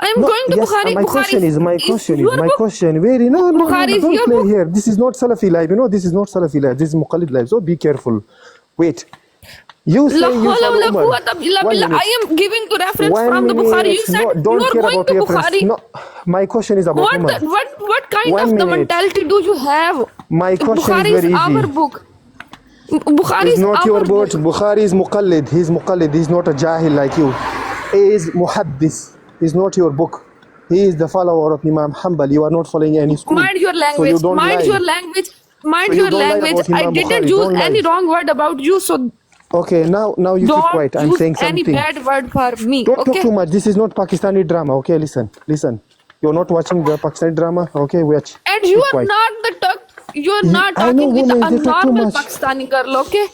I am going to yes, Bukhari. my question is, my question. Where? No, Bukhari is don't your play book. here. This is not Salafi live. This is not Salafi live. This is Muqallid live. So be careful. Wait. You say La you hawla follow wala Umar. quwwata illa 1 billah. minute. I am giving the reference 1 from the Bukhari. You minute. said No, you don't are care going about to reference. Bukhari. No, my question is about Umar. What kind 1 of the minute. mentality do you have? My question Bukhari is very is our easy. book. Bukhari It's is not our your book. boat. Bukhari is Muqallid. He's Muqallid. He's not a Jahil like you. He is Muhaddis. He's not your book. He is the follower of Imam Hanbal. You are not following any school. Mind your So you language. don't Mind lie. your language. Mind So you your don't lie language. about I Imam didn't Bukhari. use Don't lie. any wrong word about you, so Okay, now you keep quiet. don't I'm use saying any something. bad word for me. Don't talk Okay? too much. This is not Pakistani drama. Okay, listen. You're not watching the Pakistani drama. Okay, watch. And you Keep are quiet. not you're not I know talking with women, a they talk too normal much. Pakistani girl, okay?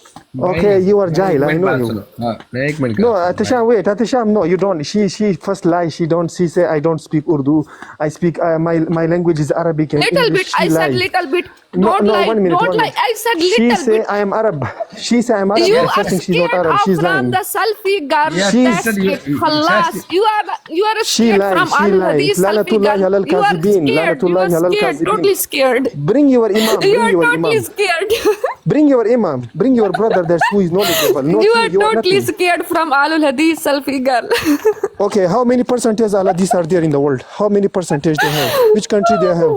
Okay, you are Jahil. I know you. میں ایک minute No, Atisham, wait, Atisham, no, you don't. She first lie. She say I don't speak Urdu. I speak my language is Arabic and Little English. bit. She I said lie. little bit. No, Don't lie. 1 minute. Don't 1 lie. minute. I said She little say bit. I am Arab. She say I'm Arab. You and are first thing she's not scared Arab. of She's from lying. the selfie girl. She's- That's you- it. Khalas. You are She scared lied. from She Ahlul lied. Hadith selfie Lanatullahi girl. alal You are kazibin. scared. You Lanatullahi are alal scared. kazibin. Totally scared. Bring your imam. You Bring are your totally imam. scared. Bring your imam. Bring your brother. That's who is knowledgeable. Not You you. are You are totally nothing. scared from Ahlul Hadith selfie girl. Okay, how many percentage Ahladis are there in the world? How many percentage they have? Which country they have?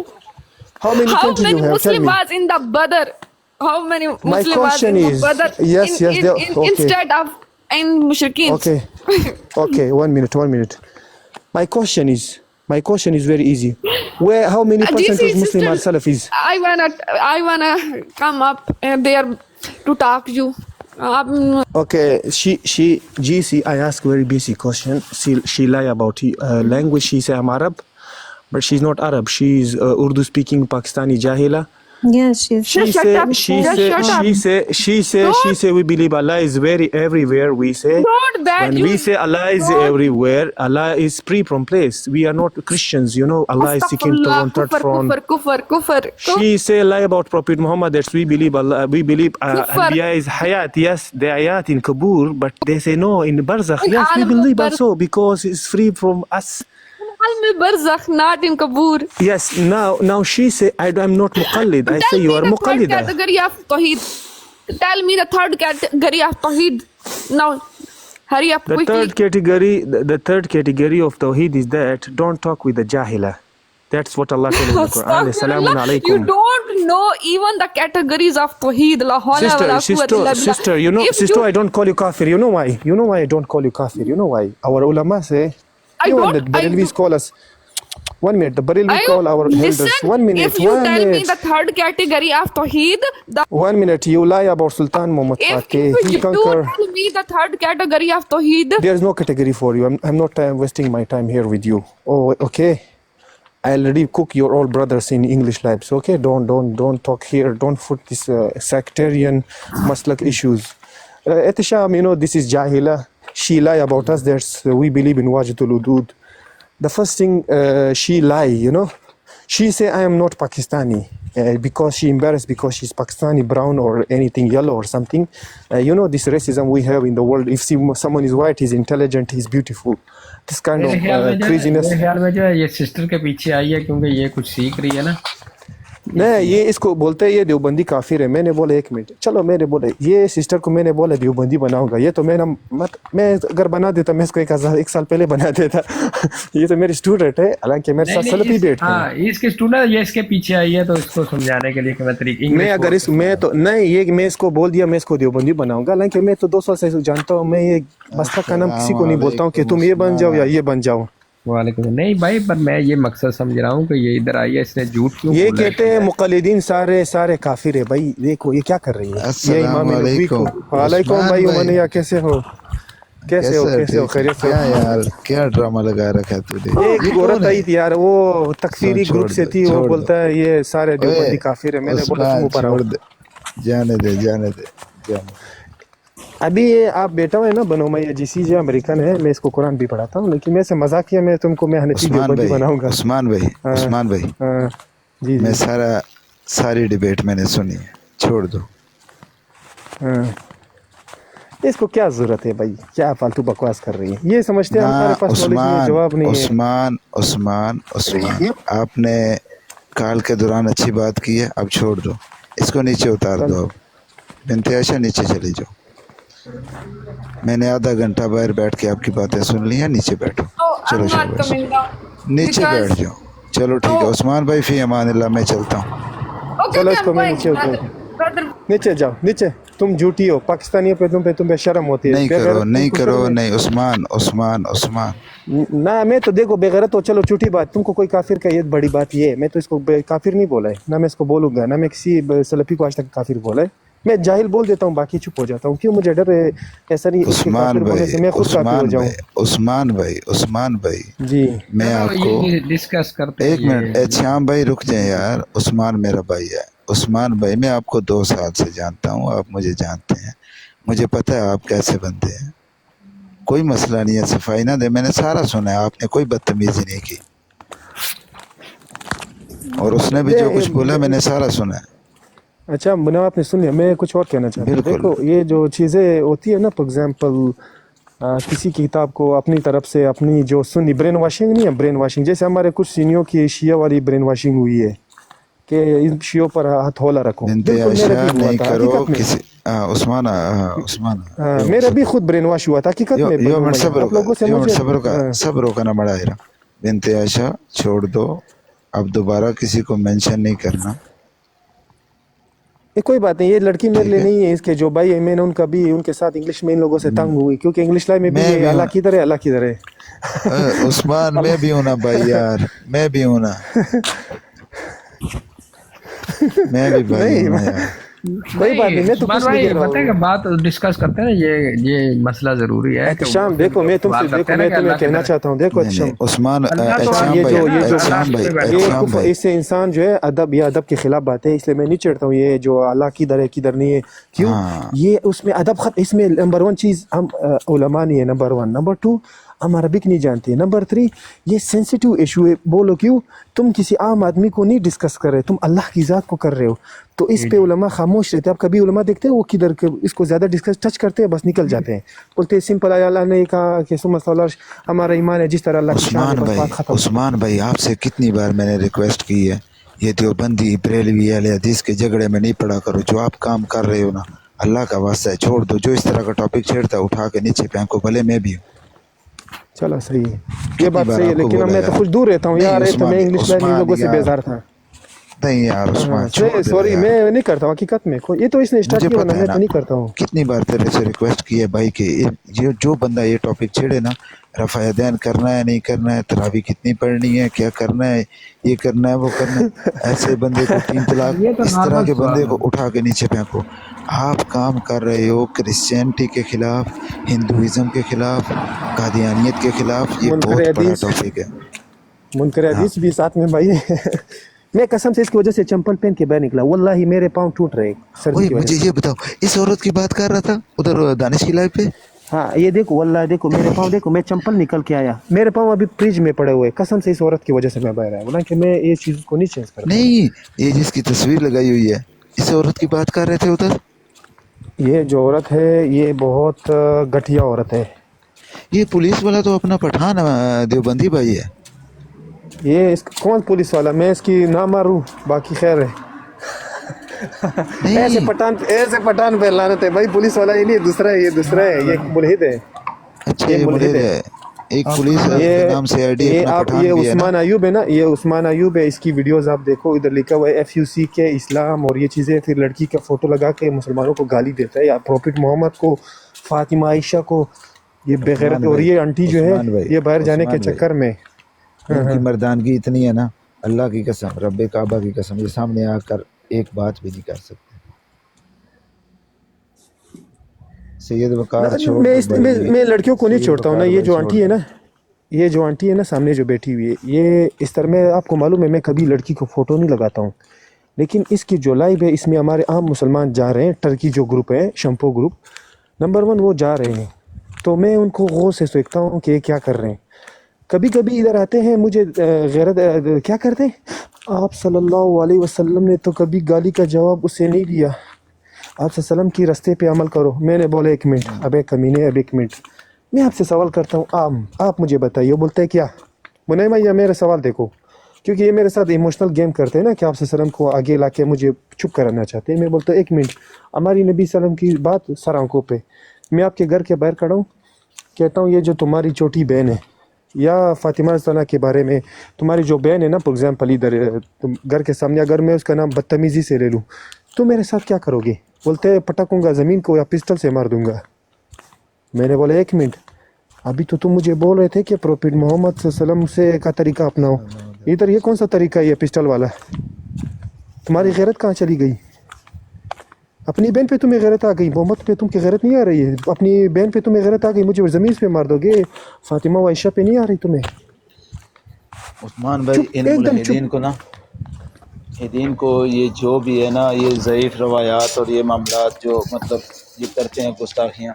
How many How countries many you have? Tell Muslim me. was in the Badr? How many My Muslim was question in the is- Badr? yes, yes, okay. Instead of in Mushrikeen. Okay. Okay, 1 minute. My question is very easy. How many percentage GC Muslim are sister, Salafis? I wanna come up there to talk to you. Okay, she GC, I ask very basic question. She lie about language. She say I'm Arab, but she's not Arab. She's Urdu speaking Pakistani Jahila. Yes, she's She Just shut say up. she Just say shut up. she say we believe Allah is very everywhere. We say Not that when you we say Allah is don't- everywhere, Allah is free from place. We are not Christians, Allah is seeking to Astaghfirullah, one third throne. kufr. She say lie about Prophet Muhammad. That's we believe Allah. We believe Kufr. Anbiya is hayat. Yes, the ayat in Kabur, but they say no in Barzakh. In Yes, we Alam believe al-Barzakh. also because it's free from us. Al Barzakh, not in Kabur. Yes. Now she say I'm not Muqallid. I say Tell you me are the third Muqallida. category of Tawheed. Tell me the third category of Tawheed. Now, hurry up The quickly. third category of Tawheed is that don't talk with the Jahila. That's what Allah tells in the Quran. Assalamu Astaghfirullah. You alaikum. don't know even the categories of Tawheed. La hawla wa la quwwata illa billah. Sister, If sister, I don't call you kafir. You know why? You know why I don't call you kafir? You know why? Our ulama say, I even don't- the Barelvis call us. 1 minute, the Barelvis call our elders. Listen, 1 minute, if you 1 tell me minute. the third category of Tawheed, 1 minute, you lie about Sultan Muhammad if Fateh. He you conquered. tell me the third category of Tawheed, There's no category for you. I'm not wasting my time here with you. Oh, okay. I already cook your old brothers in English labs. Okay, don't talk here. Don't put this sectarian maslak issues. Etisham, this is Jahila. She lie about us. We believe in Wajitul Udud. The first thing she lie, she say I am not Pakistani because she embarrassed because she's Pakistani brown or anything yellow or something. This racism we have in the world. If someone is white, he's intelligent, he's beautiful. This kind of craziness. میرے خیال میں جو ہے یہ sister کے پیچھے آئی ہے کیونکہ یہ کچھ سیکھ رہی ہے نا. نہیں یہ اس کو بولتے ہیں یہ دیوبندی کافر ہے. میں نے بولا 1 منٹ چلو میں نے بولا یہ سسٹر کو میں نے بولا دیوبندی بناؤں گا. یہ تو میں اگر بنا دیتا میں اس کو 1 سال پہلے بنا دیتا. یہ تو میری اسٹوڈنٹ ہے حالانکہ میرے ساتھ سلفی بیٹھتے ہیں. ہاں اس کے اسٹوڈنٹ یہ اس کے پیچھے آئی ہے تو اس کو سمجھانے کے لیے کہ میں طریقے میں اگر میں تو نہیں یہ میں اس کو بول دیا میں اس کو دیوبندی بناؤں گا. حالانکہ میں تو 2 سال سے جانتا ہوں. میں یہ مسلک کا نام کسی کو نہیں بولتا ہوں کہ تم یہ بن جاؤ یا یہ بن جاؤ. وعلیکم السلام. نہیں بھائی پر میں یہ مقصد سمجھ رہا ہوں کہ یہ ادھر آئی ہے اس نے جھوٹ کیوں یہ بولا ہے؟ کہتے ہیں مقلدین سارے کافر ہے. بھائی دیکھو یہ کیا کر رہی ہے. یہ امام نبوی کو وعلیکم بھائی عمر کیسے ہو خیریت سے کیا یار کیا ڈرامہ لگا رکھا ہے تو نے. ایک عورت آئی تھی یار وہ تکفیری گروپ سے تھی. وہ بولتا ہے یہ سارے دیوبندی کافر ہے. میں نے بولا تم اوپر آؤ. جانے دے ابھی یہ آپ بیٹا ہے نا بنو میں جی سی جو امریکن ہے میں اس کو قرآن بھی پڑھاتا ہوں لیکن میں سے مذاق کیا میں تم کو میں حنفی دیوبندی بناؤں گا. عثمان بھائی جی میں ساری ڈیبیٹ میں نے سنی ہے چھوڑ دو. اس کو کیا ضرورت ہے بھائی, کیا فالتو بکواس کر رہی ہے, یہ سمجھتے ہیں ہمارے پاس نالج نہیں ہے, جواب نہیں ہے. عثمان آپ نے کال کے دوران اچھی بات کی ہے, اب چھوڑ دو اس کو, نیچے اتار دو. اب بنت عائشہ نیچے چلی جاؤ, میں نے آدھا گھنٹہ باہر بیٹھ کے آپ کی باتیں سن لی ہیں, نیچے بیٹھو. Oh, چلو I'm not شاباش, coming down. نیچے Because- بیٹھ جاؤ. چلو ٹھیک ہے عثمان بھائی, فی امان اللہ, میں چلتا ہوں. Okay, چلو okay, اس کو I'm میں going. نیچے اتار. Brother, نیچے جاؤ, نیچے. تم جھوٹی ہو, پاکستانیوں پہ تم پہ شرم ہوتی ہے. نہیں بغیرت کرو, تم نہیں کو کرو, شرم ہے؟ نہیں عثمان. نہ میں تو دیکھو بغیرت تو چلو چھوٹی بات, تم کو کوئی کافر کا یہ بڑی بات یہ ہے, میں تو اس کو کافر نہیں بولا ہے, نہ میں اس کو بولوں گا, نہ میں کسی سلفی کو آج تک کافر بولا ہے. میں جاہل بول دیتا ہوں, باقی چپ ہو جاتا ہوں. کیوں مجھے ڈر ہے ایسا نہیں اس کے کافر ہونے سے میں خود کافر ہو جاؤں. عثمان بھائی جی میں آپ کو یہ ڈسکس کرتے ہیں. ایک منٹ, احتشام بھائی رک جائیں یار. عثمان میرا بھائی ہے. عثمان بھائی میں آپ کو 2 سال سے جانتا ہوں, آپ مجھے جانتے ہیں, مجھے پتہ ہے آپ کیسے بندے ہیں. کوئی مسئلہ نہیں ہے, صفائی نہ دے, میں نے سارا سنا ہے, آپ نے کوئی بدتمیزی نہیں کی, اور اس نے بھی جو کچھ بولا میں نے سارا سنا ہے. اچھا بنا, آپ نے سن لیا, میں کچھ اور کہنا چاہتا ہوں. بالکل. دیکھو یہ جو چیزیں ہوتی ہے نا, فار ایگزامپل کسی کی کتاب کو اپنی طرف سے اپنی جو سنی برین واشنگ نہیں ہے, برین واشنگ جیسے ہمارے کچھ سینیوں کی شیعہ والی برین واشنگ ہوئی ہے کہ ان شیعوں پر ہتھولا رکھو. بنت بالکل میرا عائشہ بھی ہوا نہیں تھا کرو حقیقت میں. کسی. عثمان میرا بھی خود برین واش ہوا تھا حقیقت میں. یو منٹ آپ لوگوں سے مجھے صبر کا نہ بڑا ہے. بنت عائشہ چھوڑ دو, اب دوبارہ کسی کو مینشن نہیں کرنا. کوئی بات نہیں, یہ لڑکی میرے ٹھیک لیے ہے. نہیں ہے. اس کے جو بھائی ہے, میں نے ان کا بھی ان کے ساتھ انگلش میں ان لوگوں سے تنگ ہوئی, کیونکہ انگلش لائن میں بھی یہ اللہ کدھر ہے, اللہ کدھر ہے. عثمان میں بھی ہوں نا بھائی یار, میں بھی ہوں نا, میں بھی بھائی ہوں نا یار. کوئی بات نہیں, میں تو کچھ نہیں کہہ رہا بتائیں ہوں. کہ بات ڈسکس کرتے ہیں نا, یہ مسئلہ ضروری ہے. احتشام دیکھو, میں تم سے دیکھو, میں تمہیں کہنا چاہتا ہوں. دیکھو نہیں احتشام, عثمان, یہ کفر, اس سے انسان جو ہے ادب یا ادب کے خلاف بات ہے, اس لیے میں نہیں چڑھتا ہوں. یہ جو اللہ کدھر ہے کدھر نہیں ہے, کیوں یہ اس میں ادب اس میں نمبر 1 چیز ہم علماء نہیں ہے, نمبر 1. نمبر 2 ہم عربک نہیں جانتے. نمبر 3 یہ سینسیٹیو ایشو ہے. بولو کیوں تم کسی عام آدمی کو نہیں ڈسکس کر رہے, تم اللہ کی ذات کو کر رہے ہو, تو اس پہ علماء خاموش رہتے. آپ کبھی علماء دیکھتے ہیں وہ کدھر اس کو زیادہ ڈسکس ٹچ کرتے ہیں, بس نکل جاتے ہیں, بولتے ہیں سمپل اللہ نے کہا کہ ہمارا ایمان ہے جس طرح اللہ کی شان ہے, بس بات ختم. عثمان بھائی آپ سے کتنی بار میں نے ریکویسٹ کی ہے, یہ دیوبندی بریلوی اہل حدیث کے جھگڑے میں نہیں پڑا کرو. جو آپ کام کر رہے ہو نا, اللہ کا واسطہ ہے چھوڑ دو. جو اس طرح کا ٹاپک چھیڑتا ہے اٹھا کے نیچے پھینکو, بھلے میں بھی ہوں. چلو صحیح ہے, یہ بات صحیح ہے, لیکن اب میں تو کچھ دور رہتا ہوں یار. تو میں انگلش لائن لوگوں سے بیزار تھا. نہیں یار عثمان چھوڑ دے. سوری, میں نہیں کرتا ہوں حقیقت میں. یہ تو اس نے اسٹارٹ کیا, میں تو نہیں کرتا ہوں. کتنی بار تیرے سے ریکویسٹ کی ہے بھائی کہ یہ جو بندہ یہ ٹاپک چھیڑے نا, رفع دین کرنا ہے نہیں کرنا ہے, تراویح کتنی پڑھنی ہے, کیا کرنا ہے, یہ کرنا ہے وہ کرنا ہے, ایسے بندے کو 3 طلاق, اس طرح کے بندے کو اٹھا کے نیچے پھینکو. آپ کام کر رہے ہو کرسچینٹی کے خلاف, ہندوازم کے خلاف, قادیانیت کے خلاف. یہ بہت بڑا ٹاپک ہے. منکر حدیث بھی ساتھ میں بھائی. میں قسم سے اس کی وجہ سے چمپل پہن کے باہر نکلا, واللہ میرے پاؤں ٹوٹ رہے سردی کی وجہ سے. مجھے یہ بتاؤ, اس عورت کی بات کر رہا تھا ادھر دانش کی لائف پہ. ہاں یہ دیکھو, واللہ دیکھو میرے پاؤں, دیکھو میں چمپل نکل کے آیا, میرے پاؤں ابھی فریج میں پڑے ہوئے. قسم سے اس عورت کی وجہ سے میں باہر آیا, بولا کہ میں یہ چیز کو نہیں چینج کرتا. نہیں, یہ جس کی تصویر لگائی ہوئی ہے, اس عورت کی بات کر رہے تھے ادھر. یہ جو عورت ہے یہ بہت گھٹیا عورت ہے. یہ پولیس والا تو اپنا پٹھان دیوبندی بھائی ہے. یہ کون پولیس والا, میں اس کی نہ ماروں, باقی خیر ہے. ایسے پٹھان پہ لعنت ہے بھائی. پولیس والا یہ نہیں, دوسرا ہے, یہ دوسرا ہے, یہ ملحد ہے. اچھا یہ ملحد ہے. ایک پولیس کے نام سے آئی ڈی اپنا پٹھان بھی ہے نا. یہ عثمان ایوب ہے نا, یہ عثمان ایوب ہے. اس کی ویڈیوز آپ دیکھو, ادھر لکھا ہوا ہے FUC کے اسلام اور یہ چیزیں. پھر لڑکی کا فوٹو لگا کے مسلمانوں کو گالی دیتا ہے, یا پروفٹ محمد کو, فاطمہ عائشہ کو. یہ بغیرت. اور یہ آنٹی جو ہے یہ باہر جانے کے چکر میں, ان کی مردانگی اتنی ہے نا, اللہ کی قسم, رب کعبہ کی قسم, یہ سامنے آ کر ایک بات بھی نہیں کر سکتے. سید وقار چھوڑ, میں لڑکیوں کو نہیں چھوڑتا ہوں نا. یہ جو آنٹی ہے نا, یہ جو آنٹی ہے نا سامنے جو بیٹھی ہوئی ہے, یہ اس طرح, میں آپ کو معلوم ہے میں کبھی لڑکی کو فوٹو نہیں لگاتا ہوں, لیکن اس کی جو لائیو ہے اس میں ہمارے عام مسلمان جا رہے ہیں. ٹرکی جو گروپ ہے, شمپو گروپ نمبر 1, وہ جا رہے ہیں. تو میں ان کو غور سے دیکھتا ہوں کہ کیا کر رہے ہیں. کبھی کبھی ادھر آتے ہیں, مجھے غیرت کیا کرتے ہیں, آپ صلی اللہ علیہ وسلم نے تو کبھی گالی کا جواب اسے نہیں دیا. آپ سے سلام کی راستے پہ عمل کرو. میں نے بولا 1 منٹ, ابے کمینے اب 1 منٹ, میں آپ سے سوال کرتا ہوں, آپ مجھے بتائیے. وہ بولتے ہیں کیا؟ منیمہ یہ میرا سوال دیکھو, کیونکہ یہ میرے ساتھ ایموشنل گیم کرتے ہیں نا کہ آپ سے سلام کو آگے لا کے مجھے چپ کرانا چاہتے ہیں. میں بولتا ہوں 1 منٹ, ہماری نبی سلام کی بات سر آنکھوں پہ. میں آپ کے گھر کے باہر کھڑا ہوں, کہتا ہوں یہ جو تمہاری چھوٹی بہن ہے, یا فاطمہ ثنا کے بارے میں, تمہاری جو بہن ہے نا فار ایگزامپل ادھر تم گھر کے سامنے, اگر میں اس کا نام بدتمیزی سے لے لوں تو میرے ساتھ کیا کرو گے؟ بولتے ہیں پٹکوں گا زمین کو یا پسٹل سے مار دوں گا. میں نے بولا 1 منٹ, ابھی تو تم مجھے بول رہے تھے کہ پروفیٹ محمد صلی اللہ علیہ وسلم سے کا طریقہ اپناؤ, ادھر یہ کون سا طریقہ ہے یہ پسٹل والا؟ تمہاری غیرت کہاں چلی گئی؟ اپنی بہن پہ تمہیں غیرت آ گئی, محمد پہ تم کی غیرت نہیں آ رہی ہے. اپنی بہن پہ تمہیں غیرت آ گئی, مجھے زمین پہ مار دو گے. فاطمہ و عائشہ پہ نہیں آ رہی تمہیں؟ عثمان بھائی ان ملحدین کو نا, ملحدین کو یہ جو بھی ہے نا, یہ ضعیف روایات اور یہ معاملات جو مطلب یہ کرتے ہیں گستاخیاں,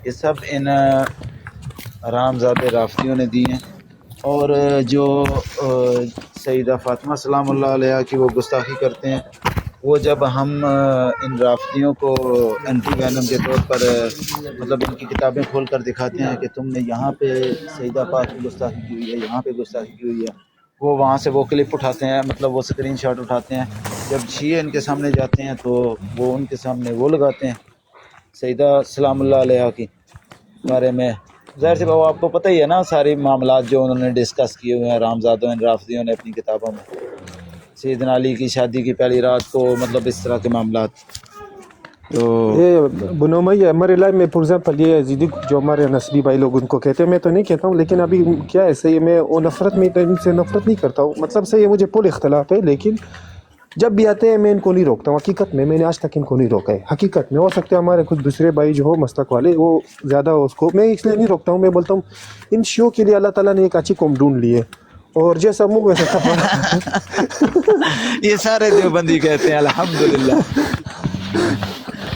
یہ سب ان حرامزادے رافضیوں نے دی ہیں. اور جو سیدہ فاطمہ سلام اللہ علیہ کی وہ گستاخی کرتے ہیں, وہ جب ہم ان رافضیوں کو اینٹی وینم کے طور پر مطلب ان کی کتابیں کھول کر دکھاتے ہیں کہ تم نے یہاں پہ سیدہ پاک کی گستاخی کی ہوئی ہے, یہاں پہ گستاخی کی ہوئی ہے, وہ وہاں سے وہ کلپ اٹھاتے ہیں, مطلب وہ اسکرین شاٹ اٹھاتے ہیں. جب شیعہ ان کے سامنے جاتے ہیں تو وہ ان کے سامنے وہ لگاتے ہیں سیدہ سلام اللہ علیہ کی بارے میں. ظاہر سی بات, آپ کو پتہ ہی ہے نا ساری معاملات جو انہوں نے ڈسکس کیے ہوئے ہیں رامزادوں ان رافضیوں نے اپنی کتابوں میں. سیدنا علی کی شادی کی پہلی رات کو مطلب اس طرح کے معاملات. تو یہ بنومیہ ہمارے لائف میں فار ایگزامپل یہ یزیدی جو ہمارے نسبی بھائی لوگ ان کو کہتے ہیں, میں تو نہیں کہتا ہوں, لیکن ابھی کیا ہے صحیح, میں وہ نفرت میں ان سے نفرت نہیں کرتا ہوں, مطلب صحیح ہے مجھے پورے اختلاف ہے, لیکن جب بھی آتے ہیں میں ان کو نہیں روکتا ہوں. حقیقت میں نے آج تک ان کو نہیں روکا ہے. حقیقت میں ہو سکتا ہے ہمارے کچھ دوسرے بھائی جو ہو مسلک والے وہ زیادہ اس کو, میں اس لیے نہیں روکتا ہوں. میں بولتا ہوں ان شیعوں کے لیے اللہ تعالیٰ نے ایک اچھی قوم ڈھونڈ لی ہے, اور جیسا منہ ویسا تھپڑ. یہ سارے دیوبندی کہتے ہیں الحمدللہ.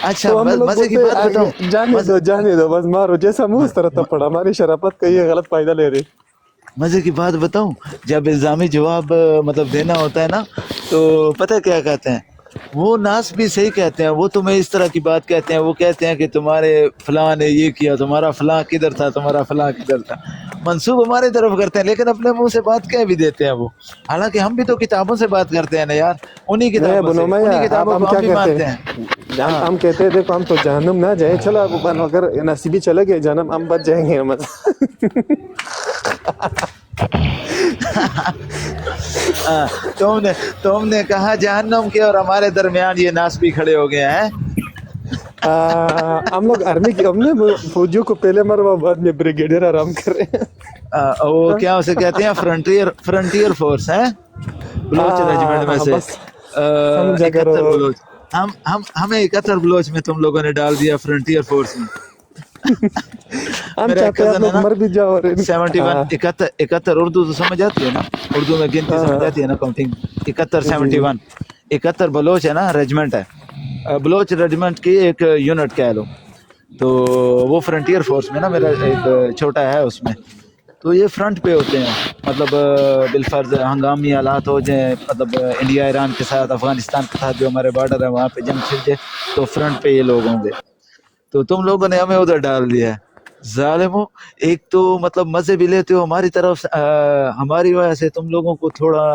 اچھا تو ہم لوگ مزے کی بات بتاؤں, جانے دو بس, مارو جیسا منہ اس طرح تھپڑ. ہماری شرافت کا یہ غلط فائدہ لے رہے. مزے کی بات بتاؤں, جب الزامی جواب مطلب دینا ہوتا ہے نا, تو پتہ کیا کہتے ہیں, وہ ناس بھی صحیح کہتے ہیں. وہ تمہیں اس طرح کی بات کہتے ہیں, وہ کہتے ہیں کہ تمہارے فلاں نے یہ کیا, تمہارا فلاں کدھر تھا, تمہارا فلاں کدھر تھا, منسوب ہماری طرف کرتے ہیں, لیکن اپنے منہ سے بات کہہ بھی دیتے ہیں وہ. حالانکہ ہم بھی تو کتابوں سے بات کرتے ہیں نا یار, انہی کتابوں سے, انہی کتابوں کو ہم بھی مانتے ہیں. ہم کہتے ہیں دیکھو ہم تو جہنم نہ جائیں, چلو اگر نصیبی چلے گئے جہنم ہم بچ جائیں گے. تم نے کہا جہنم کے, اور ہمارے درمیان یہ ناس بھی کھڑے ہو گئے ہیں. ہم لوگ آرمی کے, ہم نے فوجیوں کو پہلے مروا بعد میں بریگیڈیئر آرام کر رہے ہیں. وہ کیا اسے کہتے ہیں, فرنٹیئر فورس ہے, بلوچ ریجمنٹ میں سے 71 بلوچ. ہمیں 71 بلوچ میں تم لوگوں نے ڈال دیا فرنٹیئر فورس میں. ہم چاہتے ہیں لوگ مر بھی جاؤ. 71 71 اردو تو سمجھ آتی ہے نا, اردو میں گنتی سمجھ آتی ہے نا, کاؤنٹنگ. 71 71 71 بلوچ ہے نا, ریجمنٹ ہے, بلوچ ریجمنٹ کی ایک یونٹ کہہ لو. تو وہ فرنٹیئر فورس میں نا میرا ایک چھوٹا ہے اس میں. تو یہ فرنٹ پہ ہوتے ہیں, مطلب بالفرض ہنگامی حالات ہو جائیں, مطلب انڈیا ایران کے ساتھ, افغانستان کے ساتھ جو ہمارے بارڈر ہے وہاں پہ جنگ چھڑ جائے تو فرنٹ پہ یہ لوگ ہوں گے. تو تم لوگوں نے ہمیں ادھر ڈال دیا ہے ظالموں. ایک تو مطلب مزے بھی لیتے ہو ہماری طرف, ہماری وجہ سے تم لوگوں کو تھوڑا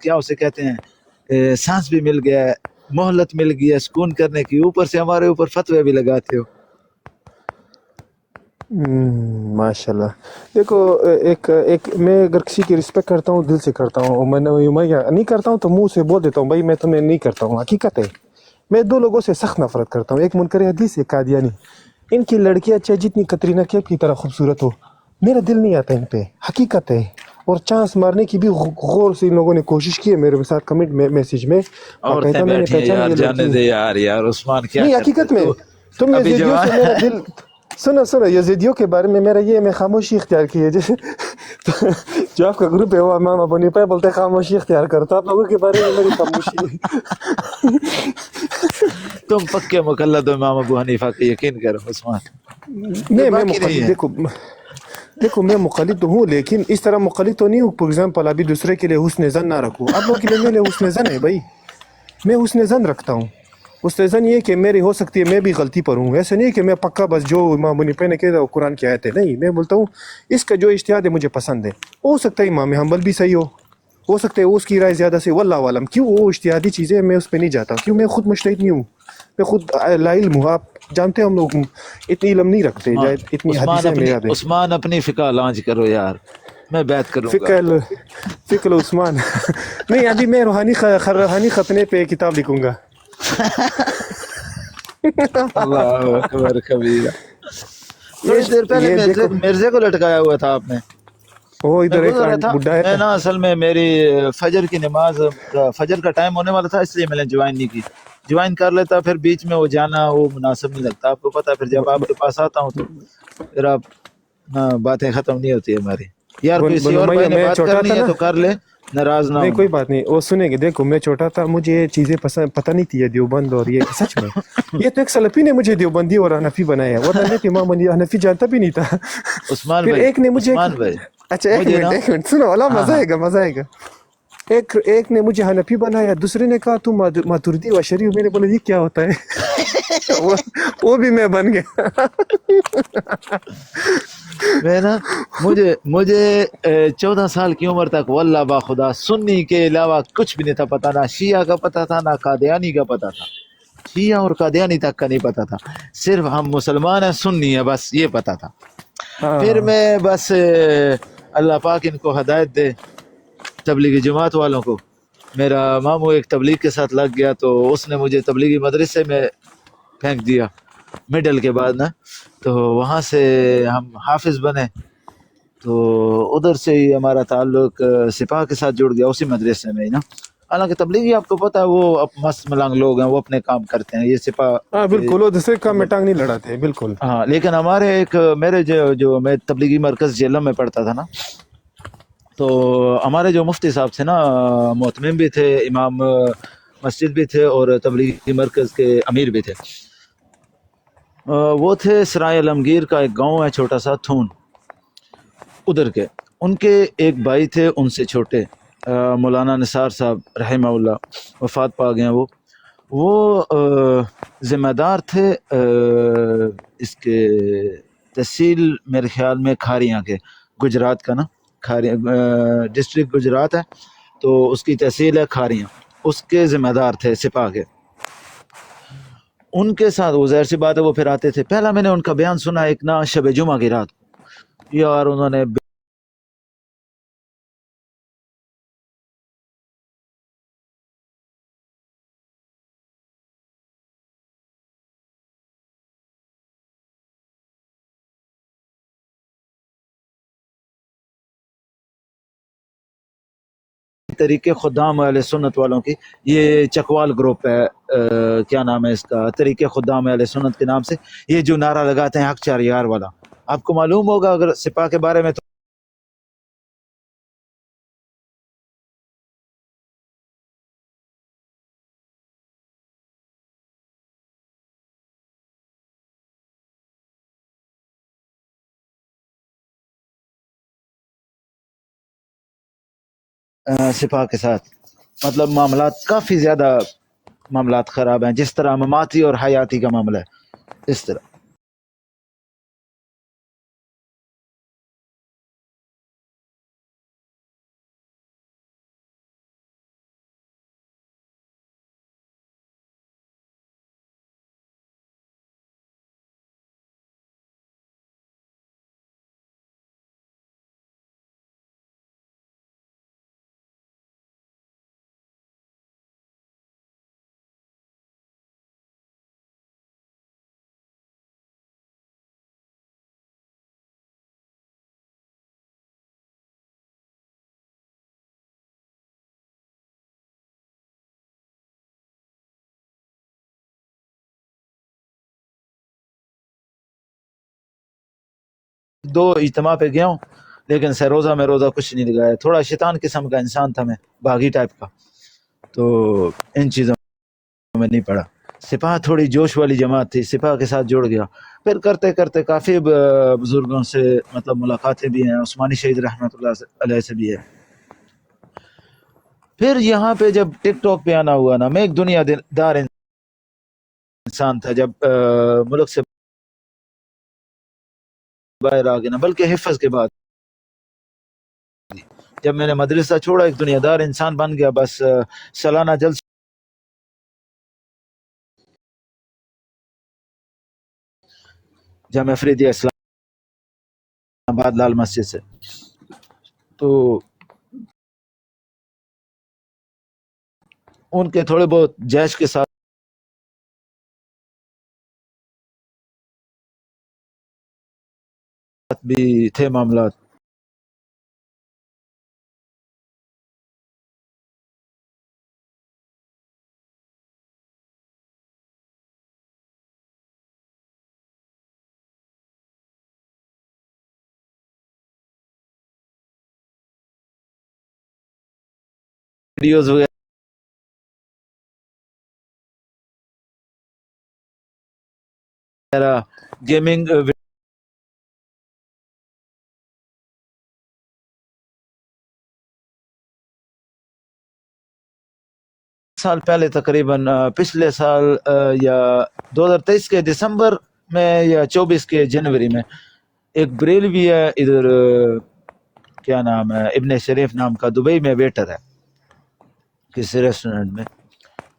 کیا اسے کہتے ہیں, سانس بھی مل گیا ہے, مہلت مل گئی ہے سکون کرنے کی, اوپر سے ہمارے اوپر فتوے بھی لگاتے ہو. ماشاء اللہ. دیکھو ایک میں اگر کسی کی رسپیکٹ کرتا ہوں دل سے کرتا ہوں, میں نہیں کرتا ہوں تو منہ سے بول دیتا ہوں بھائی میں تمہیں نہیں کرتا ہوں. حقیقت ہے میں 2 لوگوں سے سخت نفرت کرتا ہوں, ایک منکر حدیث, ایک قادیانی. ان کی لڑکیاں چاہے جتنی کترینہ کیف کی طرح خوبصورت ہو, میرا دل نہیں آتا ان پہ. حقیقت ہے. اور چانس مارنے کی بھی غور سے ان لوگوں نے کوشش کی ہے میرے ساتھ کمنٹ میسیج میں. اور جانے دے یار عثمان کیا نہیں حقیقت میں تم یزیدیوں سے میرا دل سنو یزیدیوں کے بارے میں میرا یہ, میں خاموشی اختیار کی ہے. جیسے جو آپ کا گروپ ہے وہ امام ابو حنیفہ بولتے ہیں خاموشی اختیار کرتا, آپ لوگوں کے بارے میں میری خاموشی. تم پکے مقلد ہو امام ابو حنیفہ کا, یقین کرو عثمان. میں مقلد, دیکھو میں مقلد تو ہوں, لیکن اس طرح مقلد تو نہیں ہوں. فار ایگزامپل ابھی دوسرے کے لیے حسن ظن نہ رکھو. آپ لوگوں کے لیے میرے حسن ظن ہے بھائی, میں حسن ظن رکھتا ہوں. استاذن یہ کہ میری ہو سکتی ہے میں بھی غلطی پر ہوں, ایسا نہیں کہ میں پکا بس جو امام منیفع نے کہا وہ قرآن کی آیت ہے, نہیں, میں بولتا ہوں اس کا جو اجتہاد ہے مجھے پسند ہے. ہو سکتا ہے امام حنبل بھی صحیح ہو سکتا ہے اس کی رائے زیادہ سے, واللہ عالم. کیوں وہ اجتہادی چیزیں میں اس پہ نہیں جاتا, کیوں میں خود مجتہد نہیں ہوں, میں خود لا علم ہوں. آپ جانتے ہیں ہم لوگ اتنی علم نہیں رکھتے, اتنی حدیثیں میں یاد ہے. عثمان اپنی فقہ لانچ کرو یار, میں بیعت کروں گا. فکر عثمان نہیں, ابھی میں روحانی ختنے پہ کتاب لکھوں گا. اللہ اکبر کبیرہ. تھوڑی دیر پہلے مرزے کو لٹکایا ہوا تھا آپ نے. وہ ادھر ایک بڈھا ہے میں نا اصل میں میری فجر کی نماز, فجر کا ٹائم ہونے والا تھا, اس لیے میں نے جوائن نہیں کی. جوائن کر لیتا پھر بیچ میں وہ جانا وہ مناسب نہیں لگتا, آپ کو پتا. پھر جب آپ کے پاس آتا ہوں تو پھر آپ باتیں ختم نہیں ہوتی ہماری. یار کسی اور بھائی نے بات کرنی ہے تو کر لے, ناراض نہ نہیں, ہو. کوئی بات نہیں, وہ سنیں گے. دیکھو میں چھوٹا تھا, مجھے یہ چیزیں پتہ نہیں تھی, یہ دیوبند اور یہ سچ میں یہ تو ایک سلفی نے مجھے دیوبندی اور حنفی بنایا, ورنہ میں امام حنفی جانتا بھی نہیں تھا. عثمان پھر بھائی, ایک نے مجھے عثمان بھائی, اچھا ایک منٹ سنو, اللہ مزہ آئے گا, مزہ آئے گا. ایک نے مجھے حنفی بنایا, دوسرے نے کہا تم ماتوریدی و اشعری. میں نے بولا یہ کیا ہوتا ہے, وہ بھی میں بن گیا. میں نا مجھے 14 سال کی عمر تک واللہ با خدا سنی کے علاوہ کچھ بھی نہیں تھا پتا, نہ شیعہ کا پتا تھا نہ قادیانی کا پتا تھا. شیعہ اور قادیانی تک کا نہیں پتا تھا, صرف ہم مسلمان ہیں سنی ہیں بس یہ پتا تھا. پھر میں بس اللہ پاک ان کو ہدایت دے, تبلیغی جماعت والوں کو. میرا ماموں ایک تبلیغ کے ساتھ لگ گیا تو اس نے مجھے تبلیغی مدرسے میں پھینک دیا مڈل کے بعد نا, تو وہاں سے ہم حافظ بنے. تو ادھر سے ہی ہمارا تعلق سپاہ کے ساتھ جڑ گیا, اسی مدرسے میں ہی نا. حالانکہ تبلیغی آپ کو پتا ہے وہ مست ملنگ لوگ ہیں, وہ اپنے کام کرتے ہیں, یہ سپاہ. ہاں بالکل, وہ دوسرے کام میں ٹانگ نہیں لڑاتے بالکل. ہاں لیکن ہمارے میرے جو میں تبلیغی مرکز جیلم میں پڑھتا تھا نا, تو ہمارے جو مفتی صاحب تھے نا, محتمم بھی تھے, امام مسجد بھی تھے, اور تبلیغی مرکز کے امیر بھی تھے. وہ تھے سرائے علمگیر کا ایک گاؤں ہے چھوٹا سا, تھون, ادھر کے. ان کے ایک بھائی تھے ان سے چھوٹے, مولانا نثار صاحب رحمہ اللہ, وفات پا گئے ہیں. وہ ذمہ دار تھے اس کے تحصیل میرے خیال میں کھاریاں کے, گجرات کا نا, ڈسٹرکٹ گجرات ہے تو اس کی تحصیل ہے کھاریاں, اس کے ذمہ دار تھے سپاہ کے. ان کے ساتھ وہ ظاہر سی بات ہے وہ پھر آتے تھے. پہلا میں نے ان کا بیان سنا ایک نا شب جمعہ کی رات, یار انہوں نے طریقے خدام اہل سنت والوں کی, یہ چکوال گروپ ہے, کیا نام ہے اس کا, طریقے خدام اہل سنت کے نام سے, یہ جو نعرہ لگاتے ہیں حق چار یار والا, آپ کو معلوم ہوگا اگر سپاہ کے بارے میں تو. سپاہ کے ساتھ مطلب معاملات کافی زیادہ معاملات خراب ہیں, جس طرح مماتی اور حیاتی کا معاملہ ہے اس طرح. دو اجتماع پہ گیا ہوں لیکن سے روزہ میں روزہ کچھ نہیں لگایا. تھوڑا شیطان قسم کا انسان تھا میں, باغی ٹائپ کا, تو ان چیزوں میں نہیں پڑا. سپاہ تھوڑی جوش والی جماعت تھی, سپاہ کے ساتھ جڑ گیا. پھر کرتے کرتے کافی بزرگوں سے مطلب ملاقاتیں بھی ہیں, عثمانی شہید رحمۃ اللہ علیہ سے بھی ہے. پھر یہاں پہ جب ٹک ٹاک پہ آنا ہوا نا, میں ایک دنیا دار انسان تھا جب ملک سے باہر آ گیا نا، بلکہ حفظ کے بعد جب میں نے مدرسہ چھوڑا ایک دنیا دار انسان بن گیا. بس سالانہ جلسہ جامعہ فریدیہ اسلام آباد لال مسجد سے، تو ان کے تھوڑے بہت جیش کے ساتھ بھی تھے معاملات. ویڈیوز وغیرہ گیمنگ سال پہلے تقریباً پچھلے سال یا 2023 کے دسمبر میں یا 24 کے جنوری میں ایک بریلوی ہے ادھر کیا نام ہے ابن شریف نام کا، دبئی میں ویٹر ہے کسی ریسٹورنٹ میں.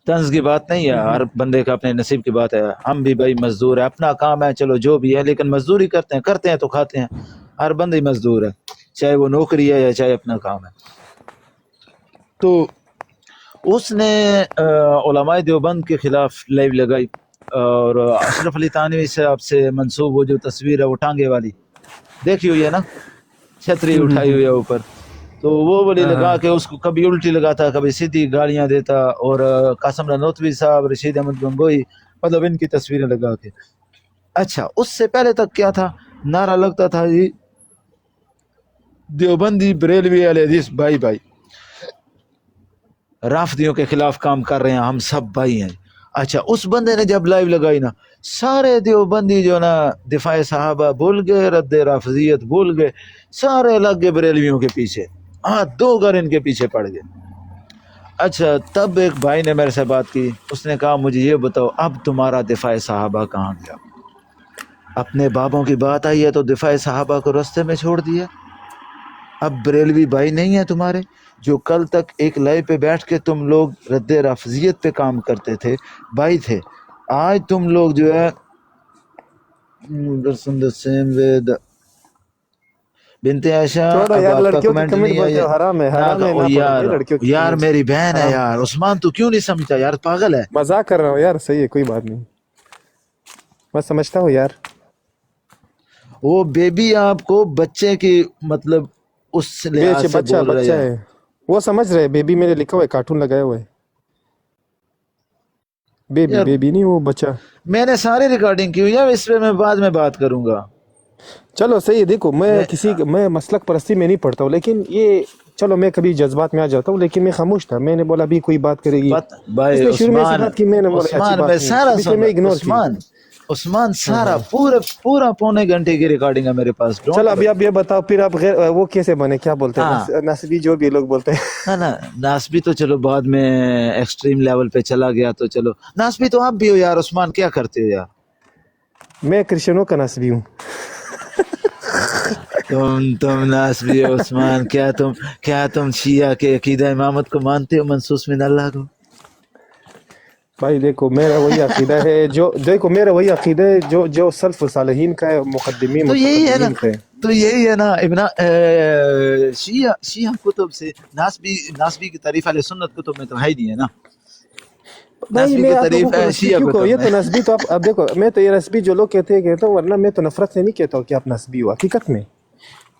طنز کی بات نہیں ہے، ہر بندے کا اپنے نصیب کی بات ہے. ہم بھی بھائی مزدور ہے، اپنا کام ہے چلو جو بھی ہے، لیکن مزدوری کرتے ہیں تو کھاتے ہیں. ہر بندے مزدور ہے، چاہے وہ نوکری ہے یا چاہے اپنا کام ہے. تو اس نے علماء دیوبند کے خلاف لائیو لگائی اور اشرف علی تھانوی صاحب سے منسوب وہ جو تصویر ہے وہ ٹانگے والی دیکھی ہوئی ہے نا، چھتری اٹھائی ہوئی ہے اوپر، تو وہ والی لگا کے اس کو کبھی الٹی لگاتا کبھی سیدھی گالیاں دیتا. اور قاسم نانوتوی صاحب، رشید احمد گنگوئی، مطلب ان کی تصویریں لگا کے. اچھا اس سے پہلے تک کیا تھا، نعرہ لگتا تھا جی دیوبندی بریلوی اہل حدیث بھائی بھائی، رافضیوں کے خلاف کام کر رہے ہیں، ہم سب بھائی ہیں. اچھا اس بندے نے جب لائیو لگائی نا، سارے دیوبندی جو نا دفاع صحابہ بھول گئے، رد رافضیت بھول گئے، سارے لگ گئے بریلویوں کے پیچھے، دو گھر ان کے پیچھے پڑ گئے. اچھا تب ایک بھائی نے میرے سے بات کی، اس نے کہا مجھے یہ بتاؤ اب تمہارا دفاع صحابہ کہاں گیا؟ اپنے بابوں کی بات آئی ہے تو دفاع صحابہ کو رستے میں چھوڑ دیا. اب بریلوی بھائی نہیں ہیں تمہارے، جو کل تک ایک لائیو پہ بیٹھ کے تم لوگ رد رافضیت پہ کام کرتے تھے، بھائی تھے. آج تم لوگ جو ہے بنت عائشہ چھوڑو اب یار، آپ کا لڑکیوں کی کمنٹ کمنٹ نہیں بولتے ہے ہو، حرام ہے، حرام ہے، نہ پڑھو یار بھائی لڑکیوں کی یار comment. میری بہن ہے حرام. یار. عثمان تو کیوں نہیں سمجھتا یار، پاگل ہے. مذاق کر رہا ہوں یار، صحیح ہے کوئی بات نہیں، میں سمجھتا ہوں یار. وہ بیبی آپ کو بچے کی مطلب اس لحاظ سے بچہ بول رہے ہیں. ہے، وہ سمجھ رہے. بیبی میرے لکھا ہوا ہے، کارٹون لگایا ہوا ہے. یار بیبی نہیں، وہ بچہ. میں نے ساری ریکارڈنگ کی ہوئی ہے، اس پہ میں بعد میں بات کروں گا. چلو صحیح ہے. دیکھو میں مسلک پرستی میں نہیں پڑھتا ہوں، لیکن یہ چلو میں کبھی جذبات میں آ جاتا ہوں، لیکن میں خاموش تھا. میں نے بولا ابھی کوئی بات کرے گی، بھائی اس نے شروع میں ایسی عثمان بات کی، میں نے بولا اچھی عثمان بات میں نہیں، سارا اس لیے سن میں اگنور کی. عثمان سارا پورا پونے گھنٹے کی ریکارڈنگ ہے میرے پاس. چلو ابھی آپ یہ بتاؤ پھر آپ غیر وہ کیسے بنے، کیا بولتے ہیں نسبی، جو بھی لوگ بولتے ہیں. نا ناسبی تو چلو بعد میں ایکسٹریم لیول پہ چلا گیا تو چلو، ناسبی تو آپ بھی ہو یار. عثمان کیا کرتے ہو یار؟ میں کرسچنوں کا نسبی ہوں. تم ناسبی ہو عثمان. کیا تم شیعہ کے عقیدہ امامت کو مانتے ہو، منصوص من اللہ کو؟ بھائی دیکھو میرا وہی عقیدہ ہے جو سلف صالحین کا ہے، مقدمین تو یہی ہے نا، متقدمین کا ہے. تو یہی ہے نا ابن شیعہ کتب سے ناسبی کی تعریف اہل سنت کتب میں تو ہے ہی نہیں ہے نا. بھائی نسبی میں کی آپ تعریف لوگوں کو نسبی شیعہ کیوں کہوں؟ کتب یہ میں. تو نسبی تو آپ دیکھو، میں تو یہ نسبی جو لوگ کہتے ہوں، ورنہ میں تو نفرت سے نہیں کہتا ہوں کہ آپ نسبی ہو. حقیقت میں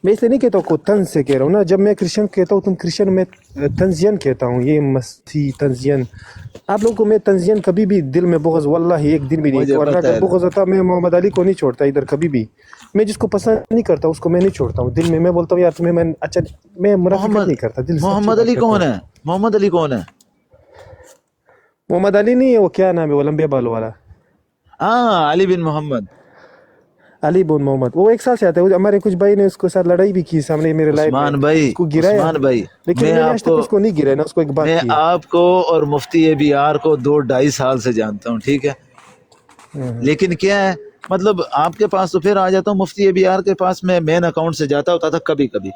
اس لیے نہیں کہتا ہوں کو طنز سے کہہ رہا ہوں نا. جب میں کرسچن کہتا ہوں تم کرسچن، میں تنزین کہتا ہوں، یہ مسیح تنزین. آپ لوگوں کو میں تنزین کبھی بھی دل میں بغض واللہ ایک دن بھی نہیں، مجھے ورنہ پتہ اگر ہے بغض ہوتا میں محمد علی کو نہیں چھوڑتا ادھر کبھی بھی. میں جس کو پسند نہیں کرتا اس کو میں نہیں چھوڑتا ہوں دل میں. میں بولتا ہوں یار تمہیں میں اچھا، میں منافقت نہیں کرتا، دل سے اچھی محمد بات علی کرتا کون ہوں. ہے؟ محمد علی کون ہے؟ محمد علی نہیں ہے، وہ کیا نام ہے، وہ لمبے بالوں والا علی بن محمد. علی بن محمد. وہ ایک سال سے آتا ہے. ہمارے کچھ بھائی نے اس کے ساتھ لڑائی بھی کی سامنے میرے لائف میں، اس کو گرایا، عثمان بھائی لیکن میں نے آج تک اس کو نہیں گرایا، نہ اس کو ایک بات میں کی. آپ کو اور مفتی ابی آر کو 2-2.5 سال سے جانتا ہوں، ٹھیک ہے. لیکن کیا ہے مطلب آپ کے پاس تو پھر آ جاتا ہوں مفتی ابی آر کے پاس، میں مین اکاؤنٹ سے جاتا ہوتا تھا کبھی کبھی،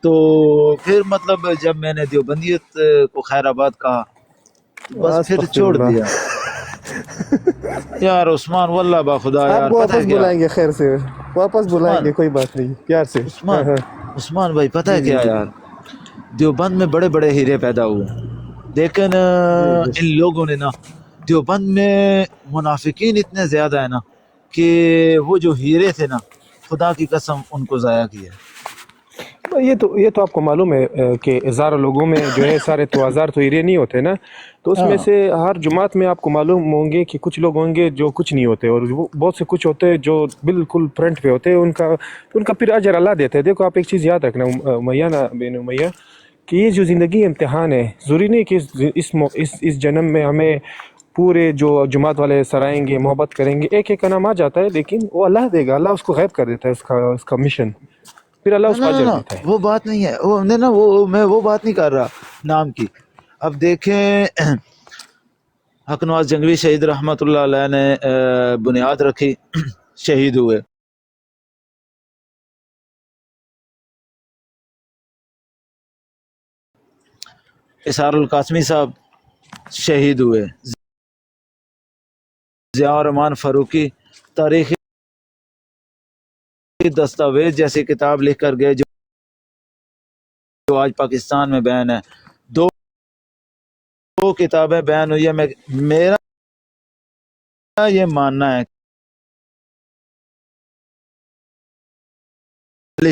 تو پھر مطلب جب میں نے دیوبندیت کو خیر آباد کہا بس پھر چھوڑ دیا یار عثمان واللہ با خدا آپ یار کو پتہ ہے واپس کیا بلائیں گے، خیر سے واپس بلائیں گے، کوئی بات نہیں، پیار سے. عثمان بھائی پتہ ہے کیا یار، دیوبند میں بڑے بڑے ہیرے پیدا ہوئے لیکن ان لوگوں نے نا دیوبند میں منافقین اتنے زیادہ ہیں نا کہ وہ جو ہیرے تھے نا خدا کی قسم ان کو ضائع کیا. یہ تو آپ کو معلوم ہے کہ ہزاروں لوگوں میں جو ہے سارے تو ہزار تو ہیرے نہیں ہوتے نا، تو اس میں سے ہر جماعت میں آپ کو معلوم ہوں گے کہ کچھ لوگ ہوں گے جو کچھ نہیں ہوتے، اور بہت سے کچھ ہوتے ہیں جو بالکل فرنٹ پہ ہوتے ہیں، ان کا پھر اجر اللہ دیتے ہیں. دیکھو آپ ایک چیز یاد رکھنا میاں نا بین میاں، کہ یہ جو زندگی امتحان ہے، ضروری نہیں کہ اس جنم میں ہمیں پورے جو جماعت والے سرائیں گے، محبت کریں گے، ایک ایک کا نام آ جاتا ہے، لیکن وہ اللہ دے گا، اللہ اس کو غائب کر دیتا ہے اس کا مشن، پھر اللہ اس کو اجر دیتا ہے. وہ بات نہیں ہے، میں وہ بات نہیں کر رہا نام کی. اب دیکھیں حق نواز جنگوی شہید رحمۃ اللہ علیہ نے بنیاد رکھی، شہید ہوئے. اسار القاسمی صاحب شہید ہوئے. ضیاء الرحمان فاروقی تاریخی دستاویز جیسی کتاب لکھ کر گئے جو آج پاکستان میں بین ہے. دو کتابیں بین ہوئی ہے. میرا یہ ماننا ہے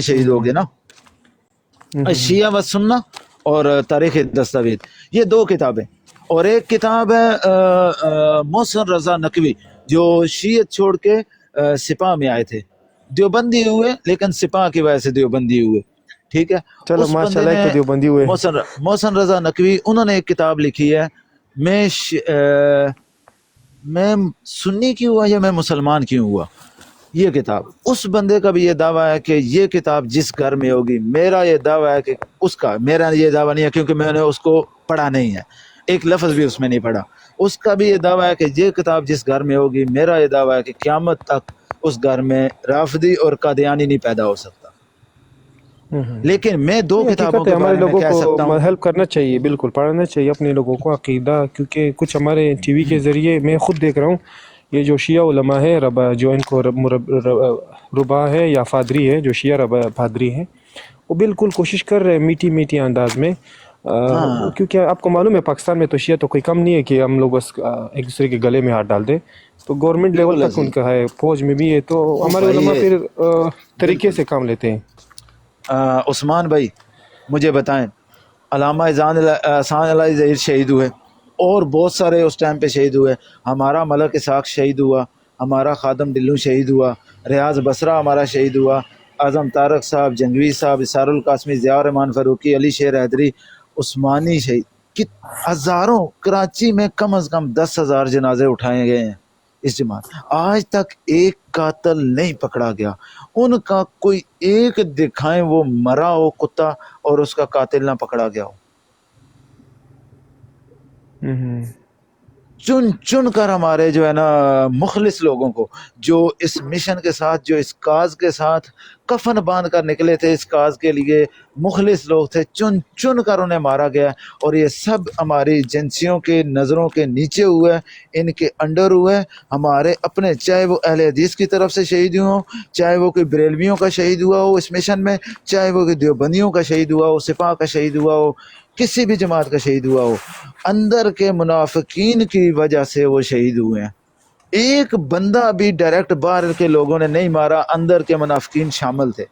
شہید ہو گئے نا، شیعہ و سنہ اور تاریخ دستاویز، یہ دو کتابیں. اور ایک کتاب ہے محسن رضا نقوی جو شیعت چھوڑ کے سپاہ میں آئے تھے، دیوبندی ہوئے لیکن سپاہ کی وجہ سے دیوبندی ہوئے. ٹھیک ہے، چلو ماشاءاللہ ایک تو دیوبندی ہوئے. محسن رضا نقوی انہوں نے ایک کتاب لکھی ہے، میں سنی کیوں ہوا یا میں مسلمان کیوں ہوا. یہ کتاب، اس بندے کا بھی یہ دعویٰ ہے کہ یہ کتاب جس گھر میں ہوگی، میرا یہ دعویٰ ہے کہ اس کا، میرا یہ دعویٰ نہیں ہے کیونکہ میں نے اس کو پڑھا نہیں ہے، ایک لفظ بھی اس میں نہیں پڑھا. اس کا بھی یہ دعویٰ ہے کہ یہ کتاب جس گھر میں ہوگی، میرا یہ دعویٰ ہے کہ قیامت تک اس گھر میں رافضی اور قادیانی نہیں پیدا ہو سکتا. لیکن میں دو کتابوں کے ہمارے بارے میں لوگوں کہہ سکتا کو ہوں. ہیلپ کرنا چاہیے، بالکل پڑھانا چاہیے اپنے لوگوں کو عقیدہ، کیونکہ کچھ ہمارے ٹی وی کے ذریعے میں خود دیکھ رہا ہوں، یہ جو شیعہ علماء ہے جو ان کو ربا ہے یا فادری ہے، جو شیعہ فادری ہیں، وہ بالکل کوشش کر رہے ہیں میٹھی میٹھی انداز میں، کیونکہ آپ کو معلوم ہے پاکستان میں تو شیعہ تو کوئی کم نہیں ہے کہ ہم لوگ بس ایک دوسرے کے گلے میں ہاتھ ڈال دیں، تو گورنمنٹ لیول تک ان کا ہے، فوج میں بھی ہے، تو ہمارے علماء پھر طریقے سے کام لیتے ہیں. عثمان بھائی مجھے بتائیں، علامہ احسان علی ظہیر شہید ہوئے اور بہت سارے اس ٹائم پہ شہید ہوئے. ہمارا ملک اسحاق شہید ہوا، ہمارا خادم ڈلو شہید ہوا، ریاض بصرہ ہمارا شہید ہوا، اعظم طارق صاحب، جنگوی صاحب، اسار القاسمی، ضیاء الرحمان فاروقی، علی شیر حیدری، عثمانی شہید، ہزاروں. کراچی میں کم از کم 10,000 جنازے اٹھائے گئے ہیں اس جماعت. آج تک ایک قاتل نہیں پکڑا گیا. ان کا کوئی ایک دکھائیں وہ مرا ہو کتا اور اس کا قاتل نہ پکڑا گیا ہو. چن چن کر ہمارے جو ہے نا مخلص لوگوں کو، جو اس مشن کے ساتھ، جو اس کاز کے ساتھ کفن باندھ کر نکلے تھے، اس کاز کے لیے مخلص لوگ تھے، چن چن کر انہیں مارا گیا. اور یہ سب ہماری ایجنسیوں کے نظروں کے نیچے ہوئے، ان کے انڈر ہوئے. ہمارے اپنے، چاہے وہ اہل حدیث کی طرف سے شہید ہوں، چاہے وہ کوئی بریلویوں کا شہید ہوا ہو اس مشن میں، چاہے وہ کوئی دیوبندیوں کا شہید ہوا ہو، سپاہ کا شہید ہوا ہو، کسی بھی جماعت کا شہید ہوا ہو، اندر کے منافقین کی وجہ سے وہ شہید ہوئے ہیں. ایک بندہ بھی ڈائریکٹ باہر کے لوگوں نے نہیں مارا، اندر کے منافقین شامل تھے.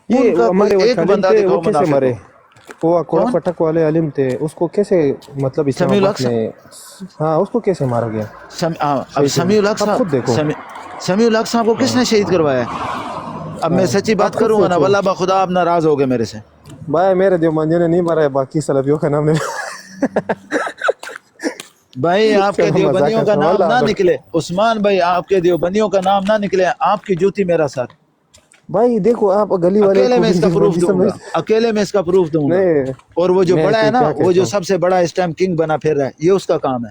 یہ ہمارے ایک بندہ تھے، دکھاؤ وہ کیسے منافق مرے؟ ہو. وہ کوڑا پٹک والے عالم تھے، اس کو کیسے مطلب اسلام سمیع آباد میں، ہاں اس کو کیسے مارا گیا؟ اب سمیع الحق آپ خود دیکھو. سمیع الحق صاحب کو کس نے شہید کروایا؟ اب میں سچی بات کروں گا نا، واللہ بخدا آپ ناراض ہو گئے میرے سے. بھائی میرے دیوبندیوں نے نہیں مارا ہے، باقی سلفیوں کا نام بھائی آپ کے دیوبندیوں کا نام نہ نکلے، عثمان بھائی آپ کے دیوبندیوں کا نام نہ نکلے، آپ کی جوتی میرا ساتھ. بھائی دیکھو آپ گلی والے اکیلے میں اس کا پروف دوں گا، اکیلے میں اس کا پروف دوں گا. اور وہ جو بڑا ہے نا، وہ جو سب سے بڑا اس ٹائم کنگ بنا پھر رہا ہے، یہ اس کا کام ہے.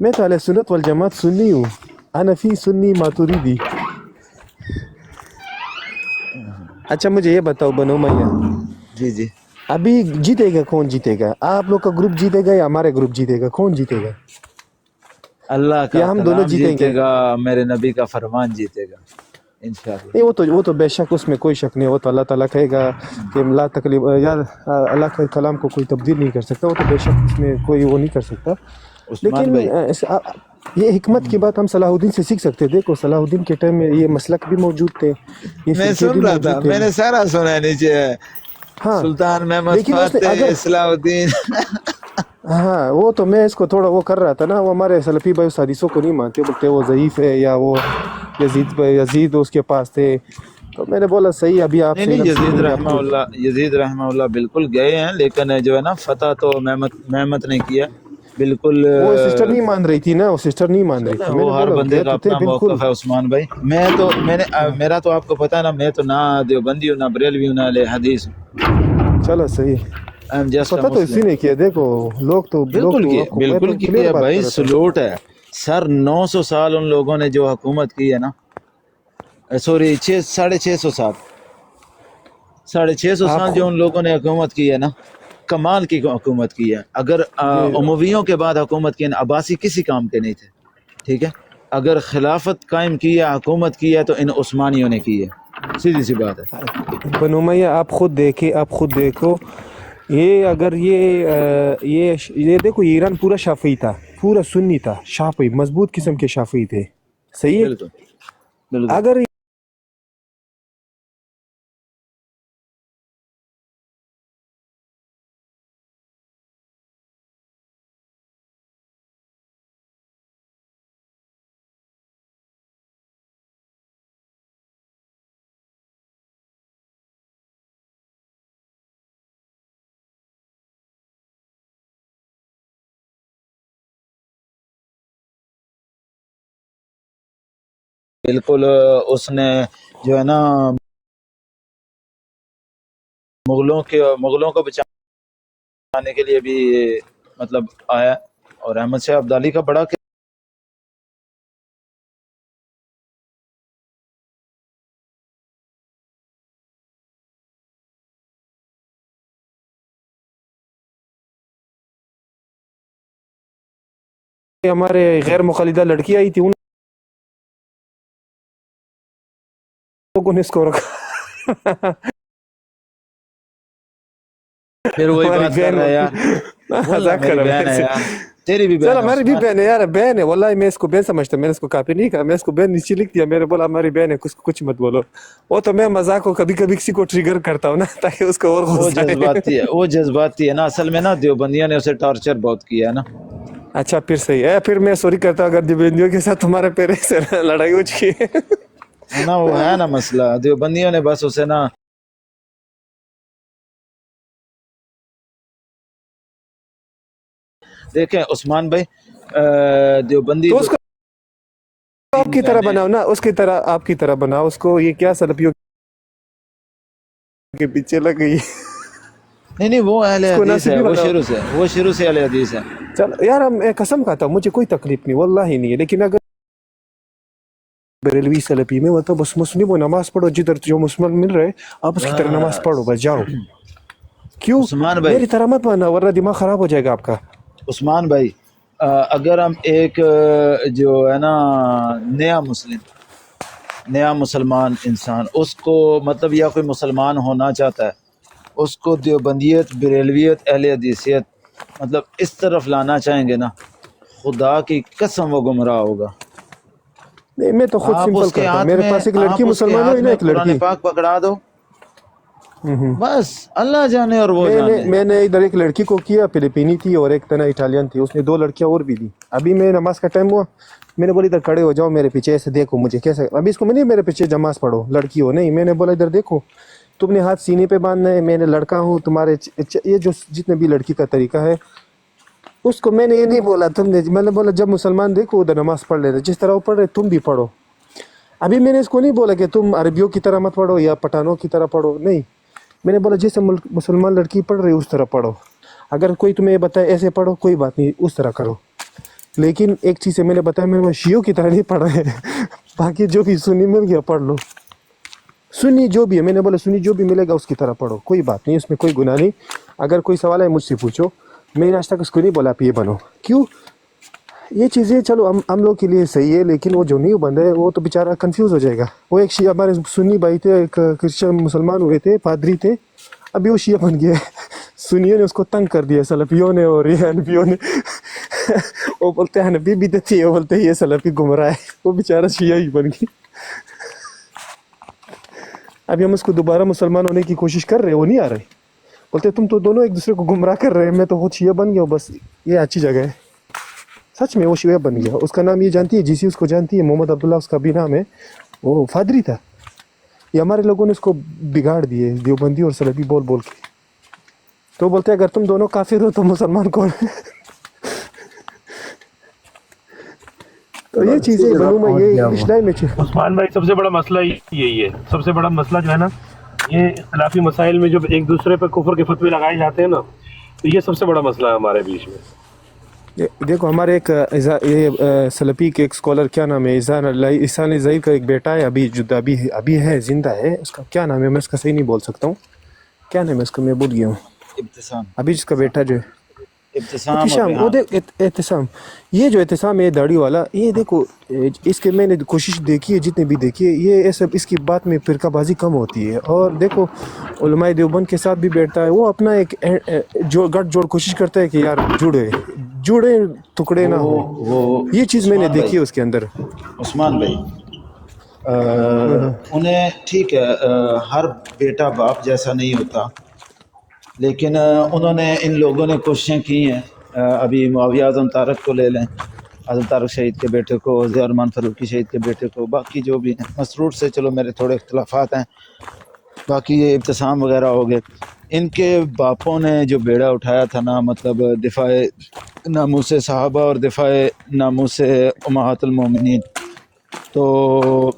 میں تو اہل سنت والجماعت سنی ہوں. حنفی سنی ماتوریدی. اچھا مجھے یہ بتاؤ بنو میاں، جی جی. ابھی جیتے گا کون جیتے گا؟ آپ لوگ کا گروپ جیتے گا یا ہمارے گروپ جیتے گا؟ کون جیتے گا؟ اللہ کا یا ہم دونوں کلام جیتیں جیتے گے؟ گا، میرے نبی کا فرمان جیتے گا انشاءاللہ. نہیں وہ تو بے شک اس میں کوئی شک نہیں. وہ تو اللہ تعالیٰ کہے گا کہ لا تکلیف، یار اللہ کے کلام کو کوئی تبدیل نہیں کر سکتا. وہ تو بے شک اس میں کوئی وہ نہیں کر سکتا. عثمان لیکن بھائی یہ حکمت کی بات ہم صلاح الدین سے سیکھ سکتے ہیں. دیکھو صلاح الدین کے ٹائم میں یہ مسلک بھی موجود تھے، یہ میں فرقے بھی سن رہا موجود تھا، تھے. میں نے سارا سنا ہے نیچے. ہاں سلطان محمد لیکن اس نے فاتح، اگر اصلاح الدین. ہاں وہ تو میں اس کو تھوڑا وہ کر رہا تھا نا. وہ ہمارے سلفی بھائی اس حدیثوں کو نہیں مانتے، بولتے وہ ضعیف ہے، یا وہ یزید اس کے پاس تھے. تو میں نے بولا صحیح، ابھی آپ نہیں سے نہیں، علم یزید سیکھیں گے آپ رحمہ کو. اللہ، یزید رحمہ اللہ بالکل گئے ہیں، لیکن جو ہے نا فتح تو محمد نے کیا بالکل. وہ سسٹر نہیں مان رہی تھی نا، وہ سسٹر نہیں مان رہی چلے تھی. میں نے وہ ہر بولا بندے گئے کا تو تھے اپنا بالکل. موقف ہے عثمان بھائی. میرا تو آپ کو پتا ہے نا، میں تو نہ دیوبندی ہوں، نہ بریلوی ہوں، نہ اہل حدیث ہوں. چلو صحیح. آئی ایم جسٹ اے پتہ تو اسی مسلم. نے کیا. دیکھو لوگ تو آپ کو میں تو بالکل کلیئر کیا بات بھائی. کر رہا تھا. سلوٹ ہے سر. 900 سال ان لوگوں نے جو حکومت کی ہے نا، سوری 650 سال، 650 آپ سال جو ان لوگوں نے حکومت کی ہے نا، کمال کی حکومت کی ہے. اگر امویوں کے بعد حکومت کی ہے نا، عباسی کسی کام کے نہیں تھے. ٹھیک ہے، اگر خلافت قائم کی ہے، حکومت کی ہے، تو ان عثمانیوں نے کی ہے. سیدھی سی بات ہے. بنو میاں آپ خود دیکھو. یہ اگر یہ دیکھو، یہ ایران پورا شافعی تھا، پورا سنی تھا، شافعی مضبوط قسم کے شافعی تھے. صحیح ہے. بالکل بالکل. اگر بالکل اس نے جو ہے نا مغلوں کو بچانے کے لیے بھی مطلب آیا. اور احمد شاہ ابدالی کا بڑا ہمارے غیر مخلدہ لڑکی آئی تھی، ان لوگوں نے اس کو رکھا. پھر وہی ہماری بات کر رہا ہے یار. واللہ مذاق کر میری رہا بہن ہے ہے. یار، تیری بھی چل بہن ہے ہماری بھی عثمان. بہن ہے یار، بہن ہے واللہ. میں اس کو بہن سمجھتا، میں نے اس کو کاپی نہیں کہا، میں اس کو بہن نیچے لکھ دیا. میں نے بولا ہماری بہن ہے، کچھ مت بولو. وہ تو میں مذاق کو کبھی کسی کو ٹریگر کرتا ہوں نا، تاکہ اس کو اور وہ غصہ آئے. جذباتی ہے نا. اصل میں نا دیوبندیوں نے اسے ٹارچر بہت کیا ہے نا. اچھا پھر صحیح ہے. پھر میں سوری کرتا ہوں اگر دیوبندیوں کے ساتھ تمہارے پیرے سے لڑائی ہو چکی ہے. ہے نا، وہ ہے نا مسئلہ. دیوبندیوں نے بس اسے نا دیکھیں عثمان بھائی، دیوبندی تو اس کو آپ کی طرح بناؤ نا، اس کی طرح آپ کی طرح بناؤ اس کو. یہ کیا سلفیوں کے پیچھے لگ گئی. نہیں وہ اہل اس کو حدیث ہے، ناصبی وہ بناؤ. شروع سے اہل حدیث ہے. چل یار میں قسم کھاتا ہوں مجھے کوئی تکلیف نہیں، واللہ ہی نہیں ہے. لیکن اگر بریلوی سلفی میں تو بس مسلم و نماز پڑھو، جدھر جو مسلمان مل رہے آپ اس کی طرح نماز پڑھو، بس جاؤ. کیوں عثمان بھائی، میری طرح مت مانا ورنہ دماغ خراب ہو جائے گا آپ کا. عثمان بھائی، اگر ہم ایک جو ہے نا نیا مسلمان انسان، اس کو مطلب یا کوئی مسلمان ہونا چاہتا ہے، اس کو دیوبندیت، بریلویت، اہل حدیثیت مطلب اس طرف لانا چاہیں گے نا، خدا کی قسم وہ گمراہ ہوگا. نہیں میں تو خود آپ سمپل اس کے کرتا ہوں. ہاتھ میرے میں پاس ایک لڑکی مسلمان ہوئی نا، ایک قرآن لڑکی. پاک پکڑا دو، بس اللہ جانے اور وہ جانے. میں نے ادھر ایک لڑکی کو کیا، فلپینی تھی اور ایک تنا اٹالین تھی. اس نے 2 لڑکیاں اور بھی دی. ابھی میں نماز کا ٹائم ہوا، میں نے بولا ادھر کھڑے ہو جاؤ میرے پیچھے، ایسے دیکھو مجھے کیسے. ابھی اس کو میں نہیں میرے پیچھے نماز پڑھو لڑکی ہو نہیں، میں نے بولا ادھر دیکھو، تم نے ہاتھ سینے پہ باندھنا ہے، میں نے لڑکا ہوں تمہارے. یہ جو جتنے بھی لڑکی کا طریقہ ہے، اس کو میں نے یہ نہیں بولا تم نے، میں نے بولا جب مسلمان دیکھو ادھر نماز پڑھ لیتے، جس طرح وہ پڑھ رہے تم بھی پڑھو. ابھی میں نے اس کو نہیں بولا کہ تم عربیوں کی طرح مت پڑھو یا پٹھانوں کی طرح پڑھو، نہیں. میں نے بولا جیسے مسلمان لڑکی پڑھ رہی اس طرح پڑھو. اگر کوئی تمہیں بتائے ایسے پڑھو، کوئی بات نہیں، اس طرح کرو. لیکن ایک چیز ہے میں نے بتایا میں شیعوں کی طرح نہیں پڑھا ہے باقی جو بھی سنی مل گیا پڑھ لو سنی جو بھی ہے میں نے بولا سنی جو بھی ملے گا اس کی طرح پڑھو کوئی بات نہیں اس میں کوئی گناہ نہیں اگر کوئی سوال ہے مجھ سے پوچھو میں نے آج تک اس کو نہیں بولا آپ یہ بنو کیوں یہ چیزیں چلو ہم لوگ کے لیے صحیح ہے لیکن وہ جو نیو بندہ ہے وہ تو بیچارہ کنفیوز ہو جائے گا وہ ایک شیعہ ہمارے سنی بھائی تھے ایک کرسچن مسلمان ہوئے تھے پادری تھے ابھی وہ شیعہ بن گیا سنیوں نے اس کو تنگ کر دیا سلفیوں نے اور یہ حنفیوں نے وہ بولتے ہیں حنفی بدعتی ہے وہ بولتے ہیں یہ سلفی گمراہ ہے وہ بیچارہ شیعہ ہی بن گیا ابھی ہم اس کو دوبارہ مسلمان ہونے کی کوشش کر رہے ہیں وہ نہیں آ رہے بولتے تم تو دونوں ایک دوسرے کو گمراہ کر رہے ہیں میں تو خود شیعہ بن گیا ہوں بس یہ اچھی جگہ ہے سچ میں وہ شیعہ بن گیا اس کا نام یہ جانتی ہے جی سی اس کو جانتی ہے محمد عبداللہ اس کا بھی نام ہے وہ فادری تھا یہ ہمارے لوگوں نے اس کو بگاڑ دیے دیوبندی اور سلفی بول بول کے تو بولتے ہیں اگر تم دونوں کافر ہو تو مسلمان کون ہے تو یہ چیزیں بنوں میں یہ انگلش لائن میں عثمان بھائی سب سے بڑا مسئلہ یہی ہے سب سے بڑا مسئلہ جو ہے نا یہ اختلافی مسائل میں جو ایک دوسرے پہ کفر کے فتوے لگائے جاتے ہیں نا تو یہ سب سے بڑا مسئلہ ہے ہمارے بیچ میں دیکھو ہمارے ایک سلفی کے ایک اسکالر کیا نام ہے احسان ظہیر کا ایک بیٹا ہے ابھی ہے زندہ ہے اس کا کیا نام ہے میں اس کا صحیح نہیں بول سکتا ہوں کیا نام ہے اس کا میں بھول گیا ہوں ابتسام ابھی جس کا بیٹا جو ہے ابتسام وہ دیکھ احتسام یہ جو احتسام ہے داڑھی والا یہ دیکھو اس کے میں نے کوشش دیکھی ہے جتنے بھی دیکھی ہے یہ سب اس کی بات میں فرقہ بازی کم ہوتی ہے اور دیکھو علماء دیوبند کے ساتھ بھی بیٹھتا ہے وہ اپنا ایک جو گٹھ جوڑ کوشش کرتا ہے کہ یار جڑے ٹکڑے نہ ہو یہ چیز میں نے دیکھی ہے اس کے اندر عثمان بھائی انہیں ٹھیک ہے ہر بیٹا باپ جیسا نہیں ہوتا لیکن انہوں نے ان لوگوں نے کوششیں کی ہیں ابھی معاویہ اعظم طارق کو لے لیں اعظم طارق شہید کے بیٹے کو ضیاء الرحمان فاروقی شہید کے بیٹے کو باقی جو بھی ہیں مسرور سے چلو میرے تھوڑے اختلافات ہیں باقی یہ ابتسام وغیرہ ہو گئے ان کے باپوں نے جو بیڑا اٹھایا تھا نا مطلب دفاع ناموس صحابہ اور دفاع ناموس امہات المومنین تو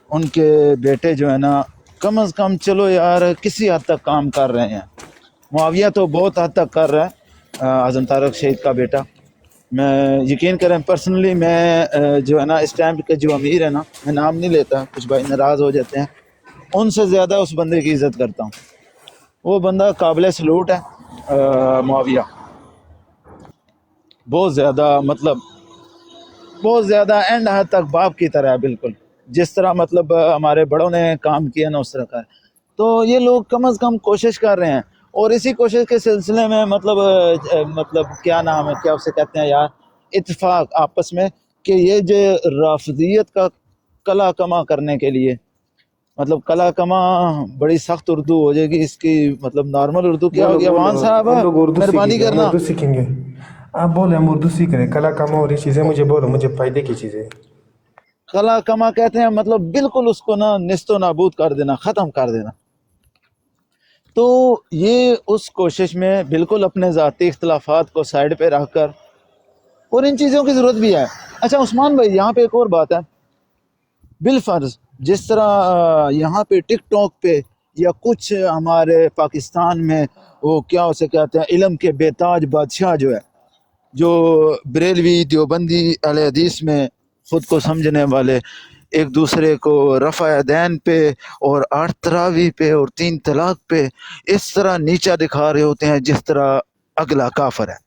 ان کے بیٹے جو ہے نا کم از کم چلو یار کسی حد تک کام کر رہے ہیں معاویہ تو بہت حد تک کر رہا ہے اعظم طارق شہید کا بیٹا میں یقین کریں پرسنلی میں جو ہے نا اس ٹائم کے جو امیر ہے نا میں نام نہیں لیتا کچھ بھائی ناراض ہو جاتے ہیں ان سے زیادہ اس بندے کی عزت کرتا ہوں وہ بندہ قابل سلوٹ ہے معاویہ بہت زیادہ مطلب بہت زیادہ اینڈ حد تک باپ کی طرح ہے بالکل جس طرح مطلب ہمارے بڑوں نے کام کیا نا اس طرح کا تو یہ لوگ کم از کم کوشش کر رہے ہیں اور اسی کوشش کے سلسلے میں مطلب کیا نام ہے کیا اسے کہتے ہیں یار اتفاق آپس میں کہ یہ جو رافضیت کا کلا کما کرنے کے لیے مطلب کلا کما بڑی سخت اردو ہو جائے گی اس کی مطلب نارمل اردو کیا ہو گیا وان صاحب مہربانی کرنا اردو سیکھیں گے آپ بولے ہم اردو سیکھ رہے ہیں کلا کما اور یہ چیزیں مجھے بولو مجھے فائدے کی چیزیں کلا کما کہتے ہیں مطلب بالکل اس کو نا نیست و نابود کر دینا ختم کر دینا تو یہ اس کوشش میں بالکل اپنے ذاتی اختلافات کو سائڈ پہ رکھ کر اور ان چیزوں کی ضرورت بھی ہے اچھا عثمان بھائی یہاں پہ ایک اور بات ہے بالفرض جس طرح یہاں پہ ٹک ٹاک پہ یا کچھ ہمارے پاکستان میں وہ کیا اسے کہتے ہیں علم کے بے تاج بادشاہ جو ہے جو بریلوی دیوبندی اہل حدیث میں خود کو سمجھنے والے ایک دوسرے کو رفع دین پہ اور 8 تراوی پہ اور 3 طلاق پہ اس طرح نیچا دکھا رہے ہوتے ہیں جس طرح اگلا کافر ہے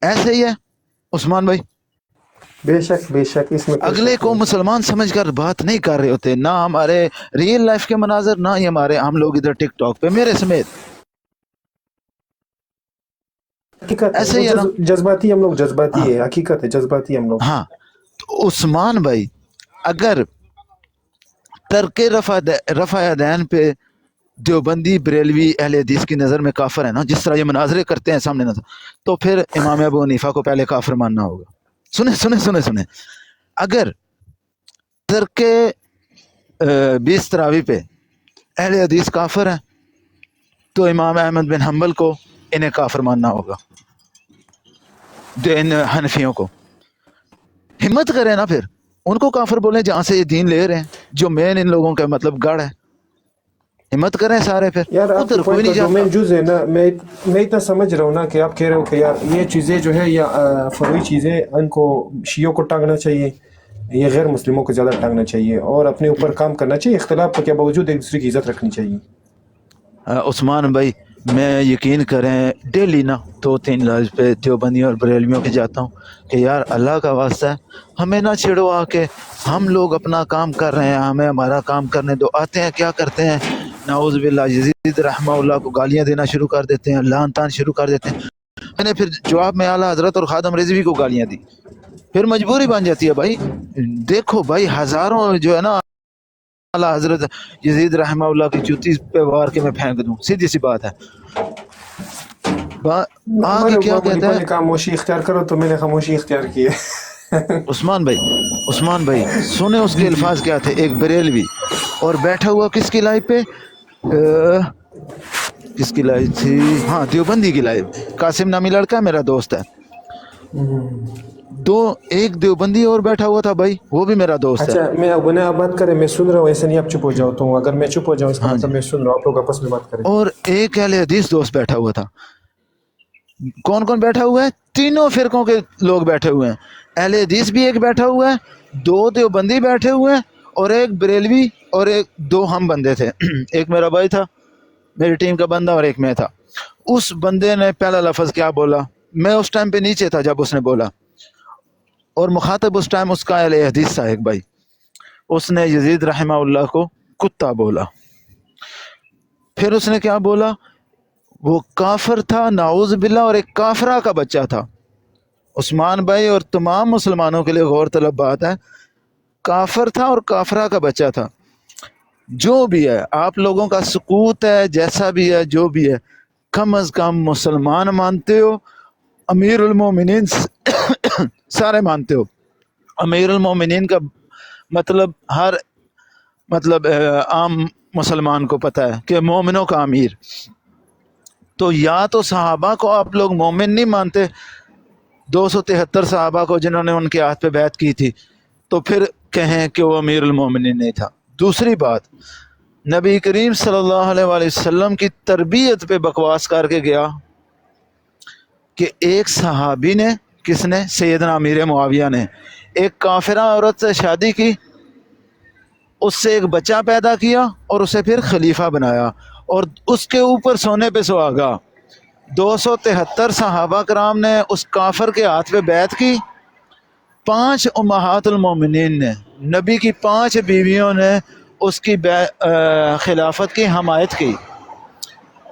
ایسے ہی ہے عثمان بھائی بے شک اس میں اگلے کو مسلمان سمجھ کر بات نہیں کر رہے ہوتے نہ ہمارے ریئل لائف کے مناظر نہ ہی ہمارے ہم لوگ ادھر ٹک ٹاک پہ میرے سمیت ایسے ہی ہے نا جذباتی ہم لوگ جذباتی ہے حقیقت ہے جذباتی ہم لوگ ہاں تو عثمان بھائی اگر ترک رفع دین پہ دیوبندی بریلوی اہل حدیث کی نظر میں کافر ہے نا جس طرح یہ مناظرے کرتے ہیں سامنے نظر تو پھر امام ابو حنیفہ کو پہلے کافر ماننا ہوگا سنیں اگر ترک 20 تراوی پہ اہل حدیث کافر ہیں تو امام احمد بن حنبل کو انہیں کافر ماننا ہوگا ان حنفیوں کو ہمت کریں نا پھر ان کو کافر بولیں جہاں سے یہ دین لے رہے ہیں جو مین ان لوگوں کا مطلب گڑھ ہے ہمت کریں سارے پھر یار آپ ادھر کے کوئی پوائنٹ نہیں کا ڈومین جاتا. جز ہے نا. میں اتنا سمجھ رہا ہوں نا کہ آپ کہہ رہے ہو کہ یار یہ چیزیں جو ہے یا فروعی چیزیں ان کو شیعوں کو ٹانگنا چاہیے, یہ غیر مسلموں کو زیادہ ٹانگنا چاہیے, اور اپنے اوپر کام کرنا چاہیے, اختلاف کے باوجود ایک دوسرے کی عزت رکھنی چاہیے. عثمان بھائی میں یقین کریں ڈیلی نا 2-3 لائف پہ دیوبندیوں اور بریلویوں کے جاتا ہوں کہ یار اللہ کا واسطہ ہے ہمیں نہ چھڑو آ کے, ہم لوگ اپنا کام کر رہے ہیں, ہمیں ہمارا کام کرنے دو. آتے ہیں کیا کرتے ہیں, نعوذ باللہ یزید رحمہ اللہ کو گالیاں دینا شروع کر دیتے ہیں, لعن طعن شروع کر دیتے ہیں. میں نے پھر جواب میں اعلیٰ حضرت اور خادم رضوی کو گالیاں دی, پھر مجبوری بن جاتی ہے بھائی. دیکھو بھائی ہزاروں جو ہے نا اعلیٰ حضرت یزید رحمہ اللہ کی جوتی پہ وار کے میں پھینک دوں, سیدھی سی بات ہے. آگے کیا کہتا ہے خاموشی اختیار کرو, تو میں نے خاموشی اختیار کی ہے. عثمان بھائی سنیں اس کے الفاظ کیا تھے. ایک بریلوی اور بیٹھا ہوا کس کی لائف پہ, کس کی لائف تھی, ہاں دیوبندی کی لائف. قاسم نامی لڑکا میرا دوست ہے, ایک دیوبندی اور بیٹھا ہوا تھا بھائی, وہ بھی میرا دوست ہے. اچھا میں گناہ آپ بات کریں, میں سن رہا ہوں, ایسے نہیں آپ چپ ہو جاؤ. تو اگر میں چپ ہو جاؤں اس کا مطلب میں سن رہا ہوں, آپ لوگ آپس میں بات کریں. اور ایک اہل حدیث دوست بیٹھا ہوا تھا. کون کون بیٹھا ہوا ہے, تینوں فرقوں کے لوگ بیٹھے ہوئے ہیں. اہل حدیث بھی ایک بیٹھا ہوا ہے, 2 دیوبندی بیٹھے ہوئے ہیں, اور ایک بریلوی, اور 2 ہم بندے تھے. ایک میرا بھائی تھا, میری ٹیم کا بندہ, اور ایک میں تھا. اس بندے نے پہلا لفظ کیا بولا, میں اس ٹائم پہ نیچے تھا جب اس نے بولا, اور مخاطب اس ٹائم اس کا اہل حدیث تھا ایک بھائی. اس نے یزید رحمہ اللہ کو کتا بولا. پھر اس نے کیا بولا, وہ کافر تھا نعوذ باللہ, اور ایک کافرہ کا بچہ تھا. عثمان بھائی اور تمام مسلمانوں کے لیے غور طلب بات ہے, کافر تھا اور کافرہ کا بچہ تھا. جو بھی ہے آپ لوگوں کا سکوت ہے, جیسا بھی ہے, جو بھی ہے, کم از کم مسلمان مانتے ہو, امیر المومنین سارے مانتے ہو. امیر المومنین کا مطلب ہر عام مسلمان کو پتہ ہے کہ مومنوں کا امیر. تو یا تو صحابہ کو آپ لوگ مومن نہیں مانتے, 273 صحابہ کو جنہوں نے ان کے ہاتھ پہ بیعت کی تھی, تو پھر کہیں کہ وہ امیر المومنین نہیں تھا. دوسری بات, نبی کریم صلی اللہ علیہ وآلہ وسلم کی تربیت پہ بکواس کر کے گیا کہ ایک صحابی نے, کس نے, سیدنا امیر معاویہ نے, ایک کافرہ عورت سے شادی کی, اس سے ایک بچہ پیدا کیا, اور اسے پھر خلیفہ بنایا, اور اس کے اوپر سونے پہ سہاگا. 273 صحابہ کرام نے اس کافر کے ہاتھ پہ بیعت کی, 5 امہات المومنین نے, نبی کی 5 بیویوں نے اس کی خلافت کی حمایت کی.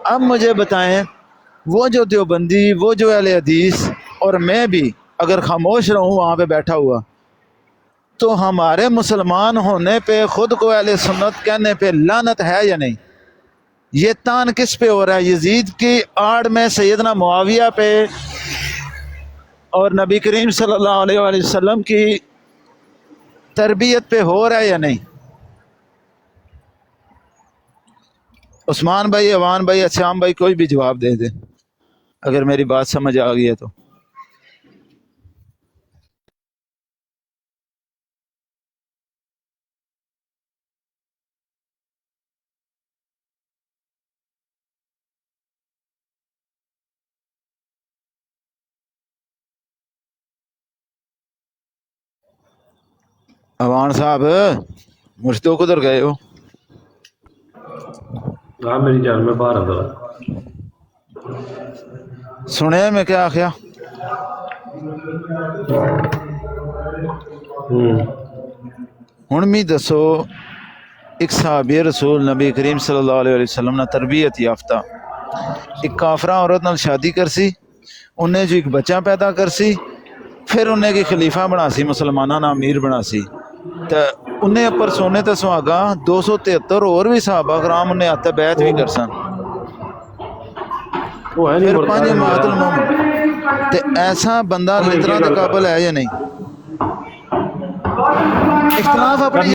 اب مجھے بتائیں, وہ جو دیوبندی, وہ جو اہل حدیث, اور میں بھی اگر خاموش رہوں وہاں پہ بیٹھا ہوا, تو ہمارے مسلمان ہونے پہ, خود کو اہل سنت کہنے پہ لعنت ہے یا نہیں؟ یہ تان کس پہ ہو رہا ہے, یزید کی آڑ میں سیدنا معاویہ پہ, اور نبی کریم صلی اللہ علیہ وآلہ وسلم کی تربیت پہ ہو رہا ہے یا نہیں؟ عثمان بھائی, اوان بھائی, اسلام بھائی, کوئی بھی جواب دے دے اگر میری بات سمجھ آ گئی ہے تو. اوان صاحب مجھ تو کدھر گئے ہو؟ ہاں میری جان میں باہر آتا. سنے میں کیا آخیا, ہن می دسو, ایک صحابی رسول نبی کریم صلی اللہ علیہ وسلم نے تربیت یافتہ ایک کافرہ عورت نال شادی کرسی, انہیں جو ایک بچہ پیدا کرسی, پھر انہیں کی خلیفہ بنا سی, مسلمانہ نا امیر بنا سی, تو انہیں اپر سونے تے سہاگا 273 اور بھی صحابہ کرام انہیں آتا بیعت بھی کرسن. پھر 5 امہات المومنین, تے ایسا بندہ لترا دے قابل ہے یا نہیں؟ اختلاف اپنی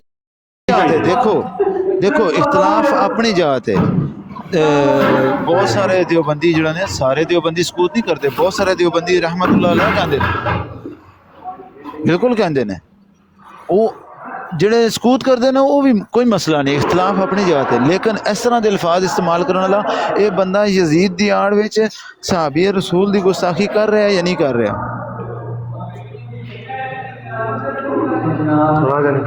جات ہے, دیکھو اختلاف اپنی جات ہے. بہت سارے دیوبندی جڑے نے, سارے دیوبندی سکوت نہیں کرتے, بہت سارے دیوبندی رحمت اللہ علیہ کہندے نے, بالکل کہندے نے, وہ ਜਿਹੜੇ ਸਕੂਤ ਕਰਦੇ ਨੇ ਉਹ ਵੀ ਕੋਈ ਮਸਲਾ ਨਹੀਂ, ਇਖਤਲਾਫ ਆਪਣੀ ਜਗ੍ਹਾ ਤੇ, ਲੇਕਿਨ ਇਸ ਤਰ੍ਹਾਂ ਦੇ ਅਲਫਾਜ਼ ਇਸਤੇਮਾਲ ਕਰਨ ਵਾਲਾ ਇਹ ਬੰਦਾ ਯਜ਼ੀਦ ਦੀ ਆੜ ਵਿੱਚ ਸਹਾਬੀ ਰਸੂਲ ਦੀ ਗੁਸਤਾਖੀ ਕਰ ਰਿਹਾ ਜਾਂ ਨਹੀਂ ਕਰ ਰਿਹਾ।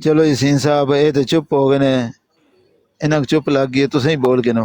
ਚਲੋ ਯਸੀਨ ਸਾਹਿਬ ਇਹ ਤੇ ਚੁੱਪ ਹੋ ਗਏ ਨੇ, ਇਹਨਾਂ ਨੂੰ ਚੁੱਪ ਲੱਗ ਗਈ ਹੈ, ਤੁਸੀਂ ਹੀ ਬੋਲ ਕੇ ਨਾ।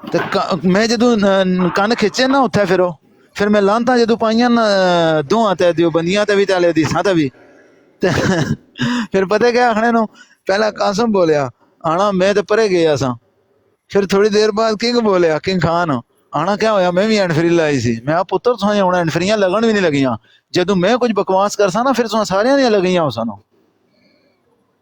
ਤੇ ਮੈਂ ਜਦੋਂ ਕੰਨ ਖਿੱਚੇ ਨਾ ਉੱਥੇ ਫਿਰ ਮੈਂ ਲਾਂਤਾਂ ਜਦੋਂ ਪਾਈਆਂ ਨਾ ਦੋਹਾਂ ਤੇ ਦਿਓਬੰਦੀਆਂ ਤੇ ਵੀ ਤੇ ਹਦੀਸਾਂ ਤੇ ਵੀ ਤੇ ਫਿਰ ਪਤਾ ਕਿਆ ਆਖਣੇ ਨੂੰ ਪਹਿਲਾਂ ਕਾਸਮ ਬੋਲਿਆ ਆਣਾ ਮੈਂ ਤੇ ਪਰੇ ਗਿਆ ਸਾਂ, ਫਿਰ ਥੋੜੀ ਦੇਰ ਬਾਅਦ ਕਿੰਗ ਬੋਲਿਆ ਕਿੰਗ ਖਾਨ ਆਣਾ ਕਿਆ ਹੋਇਆ ਮੈਂ ਵੀ ਐਂਡ ਫਰੀ ਲਾਈ ਸੀ। ਮੈਂ ਆ ਪੁੱਤਰ ਤੁਸੀਂ ਹੁਣ ਐਂਡ ਫਰੀਆਂ ਲੱਗਣ ਵੀ ਨਹੀਂ ਲੱਗੀਆਂ, ਜਦੋਂ ਮੈਂ ਕੁਝ ਬਕਵਾਸ ਕਰਸਾਂ ਨਾ ਫਿਰ ਤੁਸੀਂ ਸਾਰਿਆਂ ਦੀਆਂ ਲੱਗੀਆਂ ਹੋ ਸਾਨੂੰ।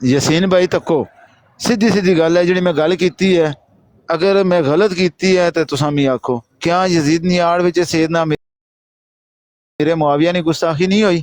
ਯਸੀਨ ਭਾਈ ਤੱਕੋ ਸਿੱਧੀ ਗੱਲ ਹੈ ਜਿਹੜੀ ਮੈਂ ਗੱਲ ਕੀਤੀ ਹੈ, ਅਗਰ ਮੈਂ ਗਲਤ ਕੀਤੀ ਹੈ ਤੇ ਤੁਸੀਂ ਵੀ ਆਖੋ ਕਿਆ ਯਜ਼ੀਦ ਦੀ ਆੜ ਵਿੱਚ ਸੈਯਦਨਾ ਮੇਰੇ ਮੁਆਵੀਆ ਨੇ ਗੁਸਤਾਖੀ ਨਹੀਂ ਹੋਈ?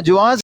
ਜਵਾਜ਼